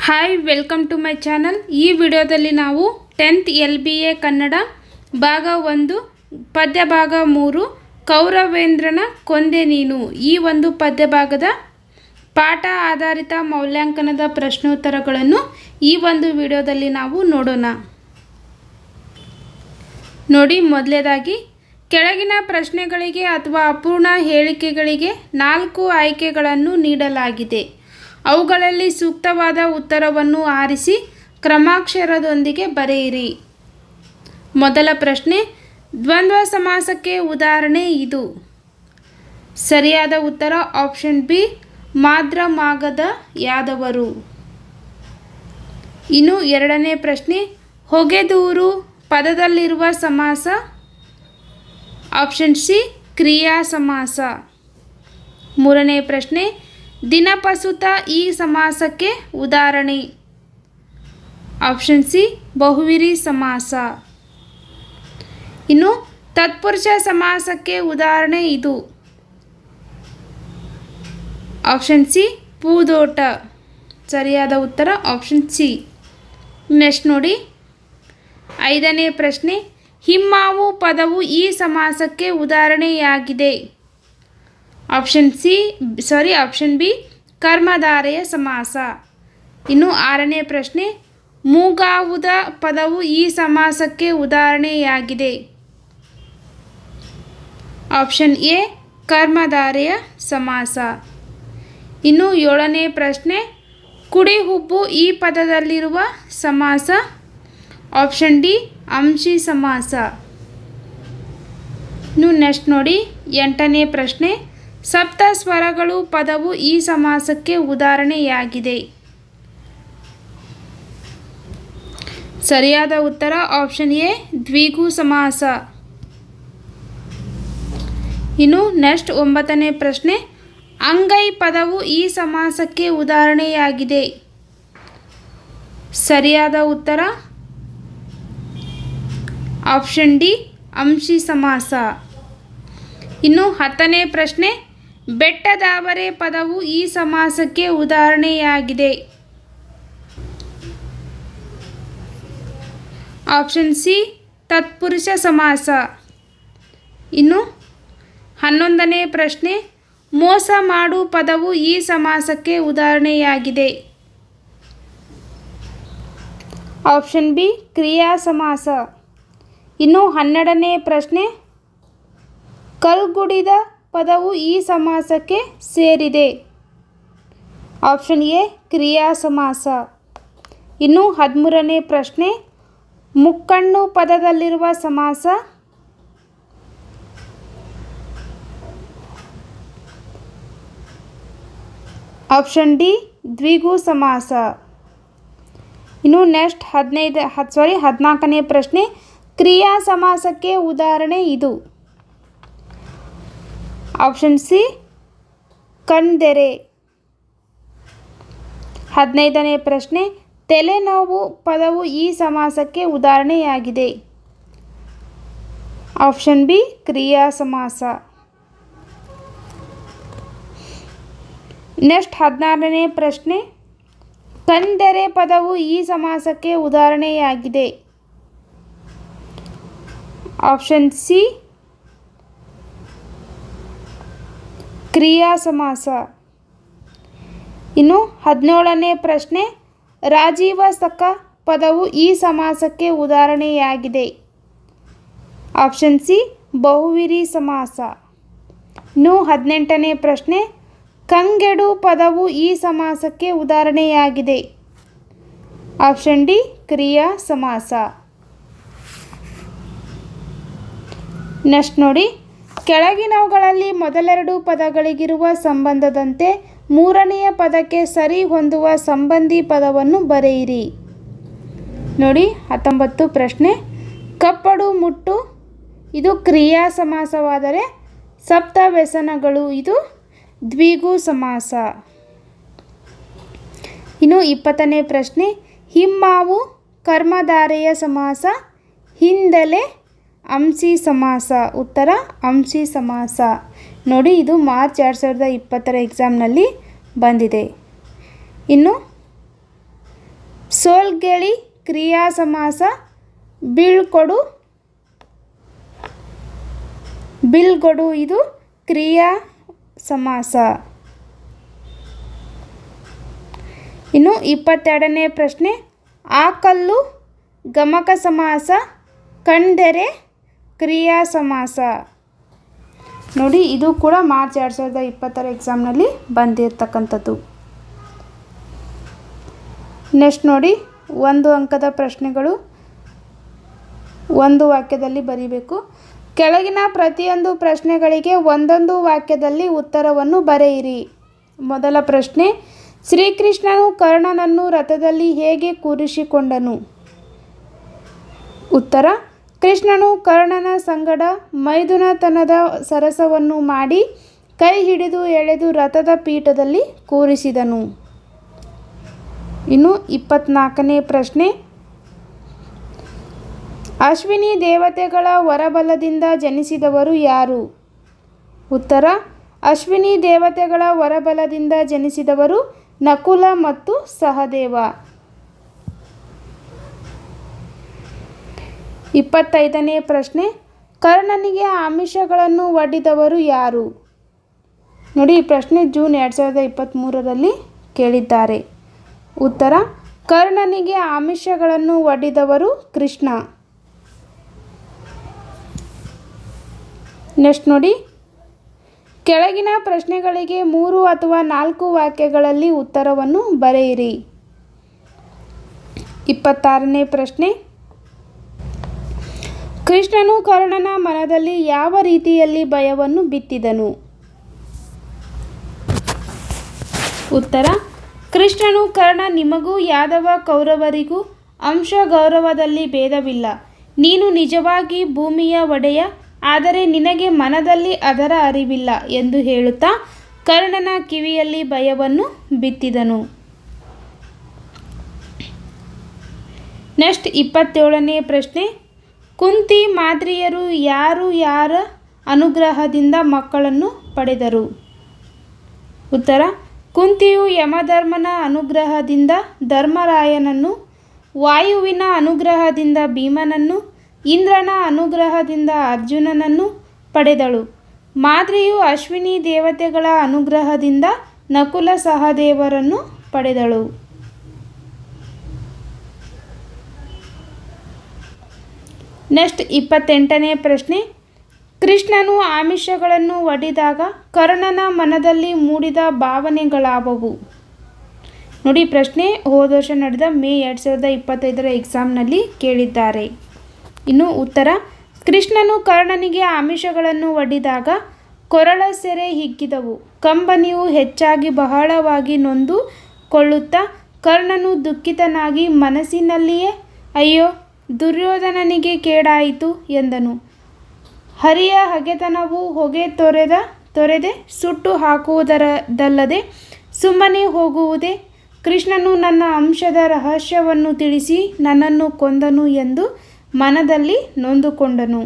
Hi welcome to my channel. ಈ ವಿಡಿಯೋದಲ್ಲಿ ನಾವು 10th LBA ಕನ್ನಡ ಭಾಗ 1 ಪದ್ಯ ಭಾಗ 3 ಕೌರವೇಂದ್ರನ ಕೊಂದೆ ನೀನು ಈ ಒಂದು ಪದ್ಯ ಭಾಗದ ಪಾಠ ಆಧಾರಿತ ಮೌಲ್ಯಾಂಕನದ ಪ್ರಶ್ನೋತ್ತರಗಳನ್ನು ಈ ಒಂದು ವಿಡಿಯೋದಲ್ಲಿ ನಾವು ನೋಡೋಣ. ನೋಡಿ, ಮೊದಲನೇದಾಗಿ ಕೆಳಗಿನ ಪ್ರಶ್ನೆಗಳಿಗೆ ಅಥವಾ ಅಪೂರ್ಣ ಹೇಳಿಕೆಗಳಿಗೆ 4 ಆಯ್ಕೆಗಳನ್ನು ನೀಡಲಾಗಿದೆ. ಅವುಗಳಲ್ಲಿ ಸೂಕ್ತವಾದ ಉತ್ತರವನ್ನು ಆರಿಸಿ ಕ್ರಮಾಕ್ಷರದೊಂದಿಗೆ ಬರೆಯಿರಿ. ಮೊದಲ ಪ್ರಶ್ನೆ, ದ್ವಂದ್ವ ಸಮಾಸಕ್ಕೆ ಉದಾಹರಣೆ ಇದು. ಸರಿಯಾದ ಉತ್ತರ ಆಪ್ಷನ್ ಬಿ, ಮಾದ್ರ ಮಾಗದ ಯಾದವರು. ಇನ್ನು ಎರಡನೇ ಪ್ರಶ್ನೆ, ಹೊಗೆದೂರು ಪದದಲ್ಲಿರುವ ಸಮಾಸ. ಆಪ್ಷನ್ ಸಿ, ಕ್ರಿಯಾ ಸಮಾಸ. ಮೂರನೇ ಪ್ರಶ್ನೆ, ದಿನಪಸುತ ಈ ಸಮಾಸಕ್ಕೆ ಉದಾಹರಣೆ. ಆಪ್ಷನ್ ಸಿ, ಬಹುವಿರಿ ಸಮಾಸ. ಇನ್ನು ತತ್ಪುರುಷ ಸಮಾಸಕ್ಕೆ ಉದಾಹರಣೆ ಇದು. ಆಪ್ಷನ್ ಸಿ, ಪೂದೋಟ. ಸರಿಯಾದ ಉತ್ತರ ಆಪ್ಷನ್ ಸಿ. ನೆಕ್ಸ್ಟ್ ನೋಡಿ, ಐದನೇ ಪ್ರಶ್ನೆ, ಹಿಮ್ಮಾವು ಪದವು ಈ ಸಮಾಸಕ್ಕೆ ಉದಾಹರಣೆಯಾಗಿದೆ. ಆಪ್ಷನ್ ಬಿ, ಕರ್ಮಧಾರೆಯ ಸಮಾಸ. ಇನ್ನು ಆರನೇ ಪ್ರಶ್ನೆ, ಮೂಗಾವುದ ಪದವು ಈ ಸಮಾಸಕ್ಕೆ ಉದಾಹರಣೆಯಾಗಿದೆ. ಆಪ್ಷನ್ ಎ, ಕರ್ಮಧಾರೆಯ ಸಮಾಸ. ಇನ್ನು ಏಳನೇ ಪ್ರಶ್ನೆ, ಕುಡಿಹುಬ್ಬು ಈ ಪದದಲ್ಲಿರುವ ಸಮಾಸ. ಆಪ್ಷನ್ ಡಿ, ಅಂಶಿ ಸಮಾಸ. ಇನ್ನು ನೆಕ್ಸ್ಟ್ ನೋಡಿ, ಎಂಟನೇ ಪ್ರಶ್ನೆ, ಸಪ್ತ ಸ್ವರಗಳು ಪದವು ಈ ಸಮಾಸಕ್ಕೆ ಉದಾಹರಣೆಯಾಗಿದೆ. ಸರಿಯಾದ ಉತ್ತರ ಆಪ್ಷನ್ ಎ, ದ್ವಿಗು ಸಮಾಸ. ಇನ್ನು ನೆಕ್ಸ್ಟ್ ಒಂಬತ್ತನೇ ಪ್ರಶ್ನೆ, ಅಂಗೈ ಪದವು ಈ ಸಮಾಸಕ್ಕೆ ಉದಾಹರಣೆಯಾಗಿದೆ. ಸರಿಯಾದ ಉತ್ತರ ಆಪ್ಷನ್ ಡಿ, ಅಂಶಿ ಸಮಾಸ. ಇನ್ನು ಹತ್ತನೇ ಪ್ರಶ್ನೆ, ಬೆಟ್ಟದಾವರೆ ಪದವು ಈ ಸಮಾಸಕ್ಕೆ ಉದಾಹರಣೆಯಾಗಿದೆ. ಆಪ್ಷನ್ ಸಿ, ತತ್ಪುರುಷ ಸಮಾಸ. ಇನ್ನು 11ನೇ ಪ್ರಶ್ನೆ, ಮೋಸ ಮಾಡು ಪದವು ಈ ಸಮಾಸಕ್ಕೆ ಉದಾಹರಣೆಯಾಗಿದೆ. ಆಪ್ಷನ್ ಬಿ, ಕ್ರಿಯಾ ಸಮಾಸ. ಇನ್ನು 12ನೇ ಪ್ರಶ್ನೆ, ಕಲ್ಗುಡಿದ ಪದವು ಈ ಸಮಾಸಕ್ಕೆ ಸೇರಿದೆ. ಆಪ್ಷನ್ ಎ, ಕ್ರಿಯಾ ಸಮಾಸ. ಇನ್ನು 13ನೇ ಪ್ರಶ್ನೆ, ಮುಕ್ಕಣ್ಣು ಪದದಲ್ಲಿರುವ ಸಮಾಸ. ಆಪ್ಷನ್ ಡಿ, ದ್ವಿಗು ಸಮಾಸ. ಇನ್ನು ನೆಕ್ಸ್ಟ್ 14ನೇ ಪ್ರಶ್ನೆ, ಕ್ರಿಯಾ ಸಮಾಸಕ್ಕೆ ಉದಾಹರಣೆ ಇದು. Option C, ಕಣ್ದೆರೆ. 15ನೇ ಪ್ರಶ್ನೆ, ತಲೆನೋವು ಪದವು ಈ ಸಮಾಸಕ್ಕೆ ಉದಾಹರಣೆಯಾಗಿದೆ. ಆಪ್ಷನ್ ಬಿ, ಕ್ರಿಯಾ ಸಮಾಸ. ನೆಕ್ಸ್ಟ್ 16ನೇ ಪ್ರಶ್ನೆ, ಕಣ್ದೆರೆ ಪದವು ಈ ಸಮಾಸಕ್ಕೆ ಉದಾಹರಣೆಯಾಗಿದೆ. ಆಪ್ಷನ್ ಸಿ, ಕ್ರಿಯಾ ಸಮಾಸ. ಇನ್ನು 17ನೇ ಪ್ರಶ್ನೆ, ರಾಜೀವ ಸಖ ಪದವು ಈ ಸಮಾಸಕ್ಕೆ ಉದಾಹರಣೆಯಾಗಿದೆ. ಆಪ್ಷನ್ ಸಿ, ಬಹುವಿರಿ ಸಮಾಸ. ಇನ್ನು 18ನೇ ಪ್ರಶ್ನೆ, ಕಂಗೆಡು ಪದವು ಈ ಸಮಾಸಕ್ಕೆ ಉದಾಹರಣೆಯಾಗಿದೆ. ಆಪ್ಷನ್ ಡಿ, ಕ್ರಿಯಾ ಸಮಾಸ. ನೆಕ್ಸ್ಟ್ ನೋಡಿ, ಕೆಳಗಿನವುಗಳಲ್ಲಿ ಮೊದಲೆರಡು ಪದಗಳಿಗಿರುವ ಸಂಬಂಧದಂತೆ ಮೂರನೆಯ ಪದಕ್ಕೆ ಸರಿ ಹೊಂದುವ ಸಂಬಂಧಿ ಪದವನ್ನು ಬರೆಯಿರಿ. ನೋಡಿ, 19 ಪ್ರಶ್ನೆ, ಕಪ್ಪಡು ಮುಟ್ಟು ಇದು ಕ್ರಿಯಾ ಸಮಾಸವಾದರೆ ಸಪ್ತ ವ್ಯಸನಗಳು ಇದು ದ್ವಿಗು ಸಮಾಸ. ಇನ್ನು 20ನೇ ಪ್ರಶ್ನೆ, ಹಿಮ್ಮಾವು ಕರ್ಮಧಾರೆಯ ಸಮಾಸ, ಹಿಂದೆಲೆ ಅಂಶಿ ಸಮಾಸ. ಉತ್ತರ ಅಂಶಿ ಸಮಾಸ. ನೋಡಿ, ಇದು ಮಾರ್ಚ್ 2020 ಎಕ್ಸಾಮ್ನಲ್ಲಿ ಬಂದಿದೆ. ಇನ್ನು ಸೋಲ್ಗೆಳಿ ಕ್ರಿಯಾ ಸಮಾಸ, ಬೀಳ್ಗೊಡು ಇದು ಕ್ರಿಯಾ ಸಮಾಸ. ಇನ್ನು 22ನೇ ಪ್ರಶ್ನೆ, ಆಕಲ್ಲು ಗಮಕ ಸಮಾಸ, ಕಂಡೆರೆ ಕ್ರಿಯಾ ಸಮಾಸ. ನೋಡಿ, ಇದು ಕೂಡ ಮಾರ್ಚ್ 2020 ಎಕ್ಸಾಮ್ನಲ್ಲಿ ಬಂದಿರತಕ್ಕಂಥದ್ದು. ನೆಕ್ಸ್ಟ್ ನೋಡಿ, 1 ಅಂಕದ ಪ್ರಶ್ನೆಗಳು, 1 ವಾಕ್ಯದಲ್ಲಿ ಬರೀಬೇಕು. ಕೆಳಗಿನ ಪ್ರತಿಯೊಂದು ಪ್ರಶ್ನೆಗಳಿಗೆ ಒಂದೊಂದು ವಾಕ್ಯದಲ್ಲಿ ಉತ್ತರವನ್ನು ಬರೆಯಿರಿ. ಮೊದಲ ಪ್ರಶ್ನೆ, ಶ್ರೀಕೃಷ್ಣನು ಕರ್ಣನನ್ನು ರಥದಲ್ಲಿ ಹೇಗೆ ಕೂರಿಸಿಕೊಂಡನು? ಉತ್ತರ, ಕೃಷ್ಣನು ಕರ್ಣನ ಸಂಗಡ ಮೈದುನತನದ ಸರಸವನ್ನು ಮಾಡಿ ಕೈ ಹಿಡಿದು ಎಳೆದು ರಥದ ಪೀಠದಲ್ಲಿ ಕೂರಿಸಿದನು. ಇನ್ನು 24ನೇ ಪ್ರಶ್ನೆ, ಅಶ್ವಿನಿ ದೇವತೆಗಳ ವರಬಲದಿಂದ ಜನಿಸಿದವರು ಯಾರು? ಉತ್ತರ, ಅಶ್ವಿನಿ ದೇವತೆಗಳ ವರಬಲದಿಂದ ಜನಿಸಿದವರು ನಕುಲ ಮತ್ತು ಸಹದೇವ. 25ನೇ ಪ್ರಶ್ನೆ, ಕರ್ಣನಿಗೆ ಆಮಿಷಗಳನ್ನು ಒಡ್ಡಿದವರು ಯಾರು? ನೋಡಿ, ಈ ಪ್ರಶ್ನೆ ಜೂನ್ 2023ರಲ್ಲಿ ಕೇಳಿದ್ದಾರೆ. ಉತ್ತರ, ಕರ್ಣನಿಗೆ ಆಮಿಷಗಳನ್ನು ಒಡ್ಡಿದವರು ಕೃಷ್ಣ. ನೆಕ್ಸ್ಟ್ ನೋಡಿ, ಕೆಳಗಿನ ಪ್ರಶ್ನೆಗಳಿಗೆ 3 ಅಥವಾ 4 ವಾಕ್ಯಗಳಲ್ಲಿ ಉತ್ತರವನ್ನು ಬರೆಯಿರಿ. 26ನೇ ಪ್ರಶ್ನೆ, ಕೃಷ್ಣನು ಕರ್ಣನ ಮನದಲ್ಲಿ ಯಾವ ರೀತಿಯಲ್ಲಿ ಭಯವನ್ನು ಬಿತ್ತಿದನು? ಉತ್ತರ, ಕೃಷ್ಣನು ಕರ್ಣ, ನಿಮಗೂ ಯಾದವ ಕೌರವರಿಗೂ ಅಂಶ ಗೌರವದಲ್ಲಿ ಭೇದವಿಲ್ಲ. ನೀನು ನಿಜವಾಗಿ ಭೂಮಿಯ ಒಡೆಯ, ಆದರೆ ನಿನಗೆ ಮನದಲ್ಲಿ ಅದರ ಅರಿವಿಲ್ಲ ಎಂದು ಹೇಳುತ್ತಾ ಕರ್ಣನ ಕಿವಿಯಲ್ಲಿ ಭಯವನ್ನು ಬಿತ್ತಿದನು. ನೆಕ್ಸ್ಟ್ 27ನೇ ಪ್ರಶ್ನೆ, ಕುಂತಿ ಮಾದ್ರಿಯರು ಯಾರ ಅನುಗ್ರಹದಿಂದ ಮಕ್ಕಳನ್ನು ಪಡೆದರು? ಉತ್ತರ, ಕುಂತಿಯು ಯಮಧರ್ಮನ ಅನುಗ್ರಹದಿಂದ ಧರ್ಮರಾಯನನ್ನು, ವಾಯುವಿನ ಅನುಗ್ರಹದಿಂದ ಭೀಮನನ್ನು, ಇಂದ್ರನ ಅನುಗ್ರಹದಿಂದ ಅರ್ಜುನನನ್ನು ಪಡೆದಳು. ಮಾದ್ರಿಯು ಅಶ್ವಿನಿ ದೇವತೆಗಳ ಅನುಗ್ರಹದಿಂದ ನಕುಲ ಸಹದೇವರನ್ನು ಪಡೆದಳು. ನೆಕ್ಸ್ಟ್ 28ನೇ ಪ್ರಶ್ನೆ, ಕೃಷ್ಣನು ಆಮಿಷಗಳನ್ನು ಒಡ್ಡಿದಾಗ ಕರ್ಣನ ಮನದಲ್ಲಿ ಮೂಡಿದ ಭಾವನೆಗಳಾವವು? ನೋಡಿ, ಪ್ರಶ್ನೆ ಹೋದ ವರ್ಷ ನಡೆದ ಮೇ 2025 ಎಕ್ಸಾಮ್ನಲ್ಲಿ ಕೇಳಿದ್ದಾರೆ. ಇನ್ನು ಉತ್ತರ, ಕೃಷ್ಣನು ಕರ್ಣನಿಗೆ ಆಮಿಷಗಳನ್ನು ಒಡ್ಡಿದಾಗ ಕೊರಳ ಸೆರೆ ಹಿಗ್ಗಿದವು. ಕಂಬನಿಯು ಹೆಚ್ಚಾಗಿ ಬಹಳವಾಗಿ ನೊಂದು ಕೊಳ್ಳುತ್ತಾ ಕರ್ಣನು ದುಃಖಿತನಾಗಿ ಮನಸ್ಸಿನಲ್ಲಿಯೇ ಅಯ್ಯೋ, ದುರ್ಯೋಧನನಿಗೆ ಕೇಡಾಯಿತು ಎಂದನು. ಹರಿಯ ಹಗೆತನವು ಹೊಗೆ ತೊರೆದೆ ಸುಟ್ಟು ಹಾಕುವುದಲ್ಲದೆ ಸುಮ್ಮನೆ ಹೋಗುವುದೇ? ಕೃಷ್ಣನು ನನ್ನ ಅಂಶದ ರಹಸ್ಯವನ್ನು ತಿಳಿಸಿ ನನ್ನನ್ನು ಕೊಂದನು ಎಂದು ಮನದಲ್ಲಿ ನೊಂದುಕೊಂಡನು.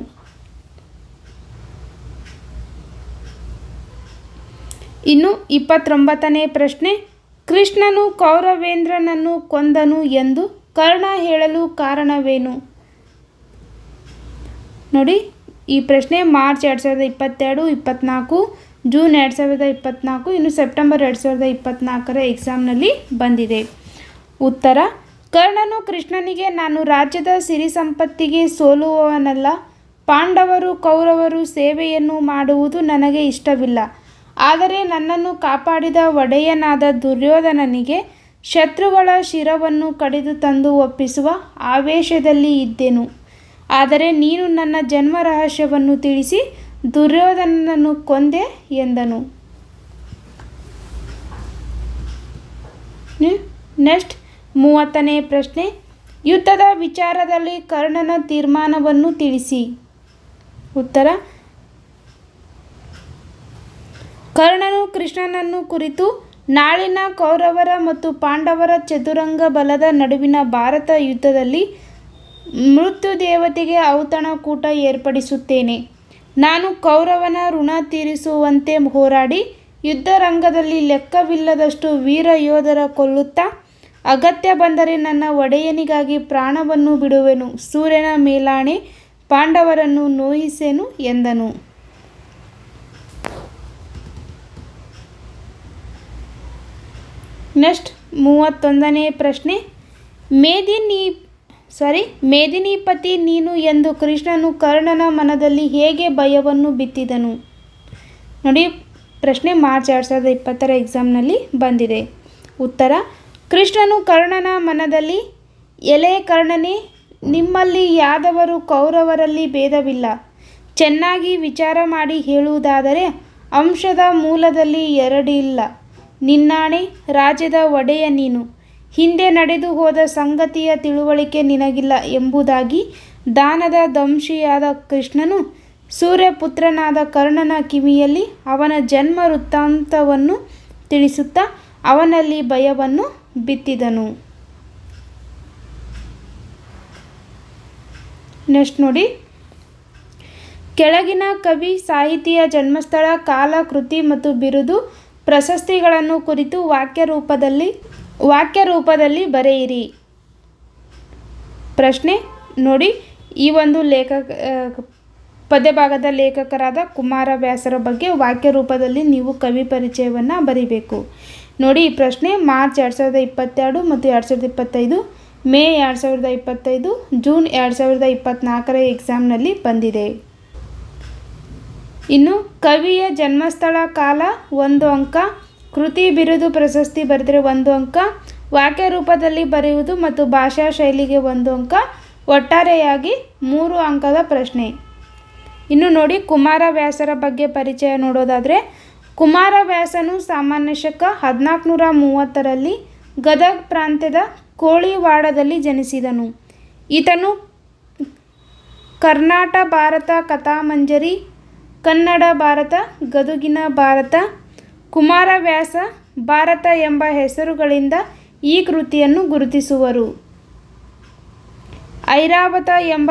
ಇನ್ನು 29ನೇ ಪ್ರಶ್ನೆ, ಕೃಷ್ಣನು ಕೌರವೇಂದ್ರನನ್ನು ಕೊಂದನು ಎಂದು ಕರ್ಣ ಹೇಳಲು ಕಾರಣವೇನು? ನೋಡಿ, ಈ ಪ್ರಶ್ನೆ ಮಾರ್ಚ್ 2022, 24, ಜೂನ್ 2024, ಇನ್ನು ಸೆಪ್ಟೆಂಬರ್ 2024 ಎಕ್ಸಾಮ್ನಲ್ಲಿ ಬಂದಿದೆ. ಉತ್ತರ, ಕರ್ಣನು ಕೃಷ್ಣನಿಗೆ ನಾನು ರಾಜ್ಯದ ಸಿರಿ ಸಂಪತ್ತಿಗೆ ಸೋಲುವವನಲ್ಲ. ಪಾಂಡವರು ಕೌರವರು ಸೇವೆಯನ್ನು ಮಾಡುವುದು ನನಗೆ ಇಷ್ಟವಿಲ್ಲ. ಆದರೆ ನನ್ನನ್ನು ಕಾಪಾಡಿದ ಒಡೆಯನಾದ ದುರ್ಯೋಧನನಿಗೆ ಶತ್ರುಗಳ ಶಿರವನ್ನು ಕಡಿದು ತಂದು ಒಪ್ಪಿಸುವ ಆವೇಶದಲ್ಲಿ ಇದ್ದೆನು. ಆದರೆ ನೀನು ನನ್ನ ಜನ್ಮ ರಹಸ್ಯವನ್ನು ತಿಳಿಸಿ ದುರ್ಯೋಧನನನ್ನು ಕೊಂದೆ ಎಂದನು. ನೆಕ್ಸ್ಟ್ 30ನೇ ಪ್ರಶ್ನೆ, ಯುದ್ಧದ ವಿಚಾರದಲ್ಲಿ ಕರ್ಣನ ತೀರ್ಮಾನವನ್ನು ತಿಳಿಸಿ. ಉತ್ತರ, ಕರ್ಣನು ಕೃಷ್ಣನನ್ನು ಕುರಿತು ನಾಳಿನ ಕೌರವರ ಮತ್ತು ಪಾಂಡವರ ಚದುರಂಗ ಬಲದ ನಡುವಿನ ಭಾರತ ಯುದ್ಧದಲ್ಲಿ ಮೃತ್ಯು ದೇವತೆಗೆ ಔತಣಕೂಟ ಏರ್ಪಡಿಸುತ್ತೇನೆ. ನಾನು ಕೌರವನ ಋಣ ತೀರಿಸುವಂತೆ ಹೋರಾಡಿ ಯುದ್ಧರಂಗದಲ್ಲಿ ಲೆಕ್ಕವಿಲ್ಲದಷ್ಟು ವೀರ ಯೋಧರ ಕೊಲ್ಲುತ್ತಾ ಅಗತ್ಯ ಬಂದರೆ ನನ್ನ ಒಡೆಯನಿಗಾಗಿ ಪ್ರಾಣವನ್ನು ಬಿಡುವೆನು, ಸೂರ್ಯನ ಮೇಲಾಣೆ ಪಾಂಡವರನ್ನು ನೋಯಿಸೆನು ಎಂದನು. ನೆಕ್ಸ್ಟ್ 31ನೇ ಪ್ರಶ್ನೆ. ಮೇದಿನೀಪತಿ ನೀನು ಎಂದು ಕೃಷ್ಣನು ಕರ್ಣನ ಮನದಲ್ಲಿ ಹೇಗೆ ಭಯವನ್ನು ಬಿತ್ತಿದನು? ನೋಡಿ, ಪ್ರಶ್ನೆ ಮಾರ್ಚ್ 2020 ಎಕ್ಸಾಮ್ನಲ್ಲಿ ಬಂದಿದೆ. ಉತ್ತರ: ಕೃಷ್ಣನು ಕರ್ಣನ ಮನದಲ್ಲಿ, ಎಲೆ ಕರ್ಣನೇ, ನಿಮ್ಮಲ್ಲಿ ಯಾದವರು ಕೌರವರಲ್ಲಿ ಭೇದವಿಲ್ಲ. ಚೆನ್ನಾಗಿ ವಿಚಾರ ಮಾಡಿ ಹೇಳುವುದಾದರೆ ಅಂಶದ ಮೂಲದಲ್ಲಿ ಎರಡಿಲ್ಲ. ನಿನ್ನಾಣೆ, ರಾಜ್ಯದ ಒಡೆಯ ನೀನು. ಹಿಂದೆ ನಡೆದು ಹೋದ ಸಂಗತಿಯ ತಿಳುವಳಿಕೆ ನಿನಗಿಲ್ಲ ಎಂಬುದಾಗಿ ದಾನದ ದಂಶಿಯಾದ ಕೃಷ್ಣನು ಸೂರ್ಯಪುತ್ರನಾದ ಕರ್ಣನ ಕಿವಿಯಲ್ಲಿ ಅವನ ಜನ್ಮ ವೃತ್ತಾಂತವನ್ನು ತಿಳಿಸುತ್ತಾ ಅವನಲ್ಲಿ ಭಯವನ್ನು ಬಿತ್ತಿದನು. ನೆಕ್ಸ್ಟ್ ನೋಡಿ, ಕೆಳಗಿನ ಕವಿ ಸಾಹಿತಿಯ ಜನ್ಮಸ್ಥಳ, ಕಾಲ, ಕೃತಿ ಮತ್ತು ಬಿರುದು, ಪ್ರಶಸ್ತಿಗಳನ್ನು ಕುರಿತು ವಾಕ್ಯ ರೂಪದಲ್ಲಿ ಬರೆಯಿರಿ. ಪ್ರಶ್ನೆ ನೋಡಿ, ಈ ಒಂದು ಪದ್ಯಭಾಗದ ಲೇಖಕರಾದ ಕುಮಾರವ್ಯಾಸರ ಬಗ್ಗೆ ವಾಕ್ಯ ರೂಪದಲ್ಲಿ ನೀವು ಕವಿ ಪರಿಚಯವನ್ನು ಬರೀಬೇಕು. ನೋಡಿ, ಈ ಪ್ರಶ್ನೆ ಮಾರ್ಚ್ 2022 ಮತ್ತು 2025, ಮೇ 2025, ಜೂನ್ 2024 ಎಕ್ಸಾಮ್ನಲ್ಲಿ ಬಂದಿದೆ. ಇನ್ನು ಕವಿಯ ಜನ್ಮಸ್ಥಳ, ಕಾಲ 1 ಅಂಕ, ಕೃತಿ, ಬಿರುದು, ಪ್ರಶಸ್ತಿ ಬರೆದರೆ 1 ಅಂಕ, ವಾಕ್ಯ ರೂಪದಲ್ಲಿ ಬರೆಯುವುದು ಮತ್ತು ಭಾಷಾ ಶೈಲಿಗೆ 1 ಅಂಕ, ಒಟ್ಟಾರೆಯಾಗಿ 3 ಅಂಕದ ಪ್ರಶ್ನೆ. ಇನ್ನು ನೋಡಿ, ಕುಮಾರವ್ಯಾಸರ ಬಗ್ಗೆ ಪರಿಚಯ ನೋಡೋದಾದರೆ, ಕುಮಾರವ್ಯಾಸನು ಸಾಮಾನ್ಯ ಶಕ 1430ರಲ್ಲಿ ಗದಗ ಪ್ರಾಂತ್ಯದ ಕೋಳಿವಾಡದಲ್ಲಿ ಜನಿಸಿದನು. ಈತನು ಕರ್ನಾಟ ಭಾರತ ಕಥಾಮಂಜರಿ, ಕನ್ನಡ ಭಾರತ, ಗದುಗಿನ ಭಾರತ, ಕುಮಾರವ್ಯಾಸ ಭಾರತ ಎಂಬ ಹೆಸರುಗಳಿಂದ ಈ ಕೃತಿಯನ್ನು ಗುರುತಿಸುವರು. ಐರಾವತ ಎಂಬ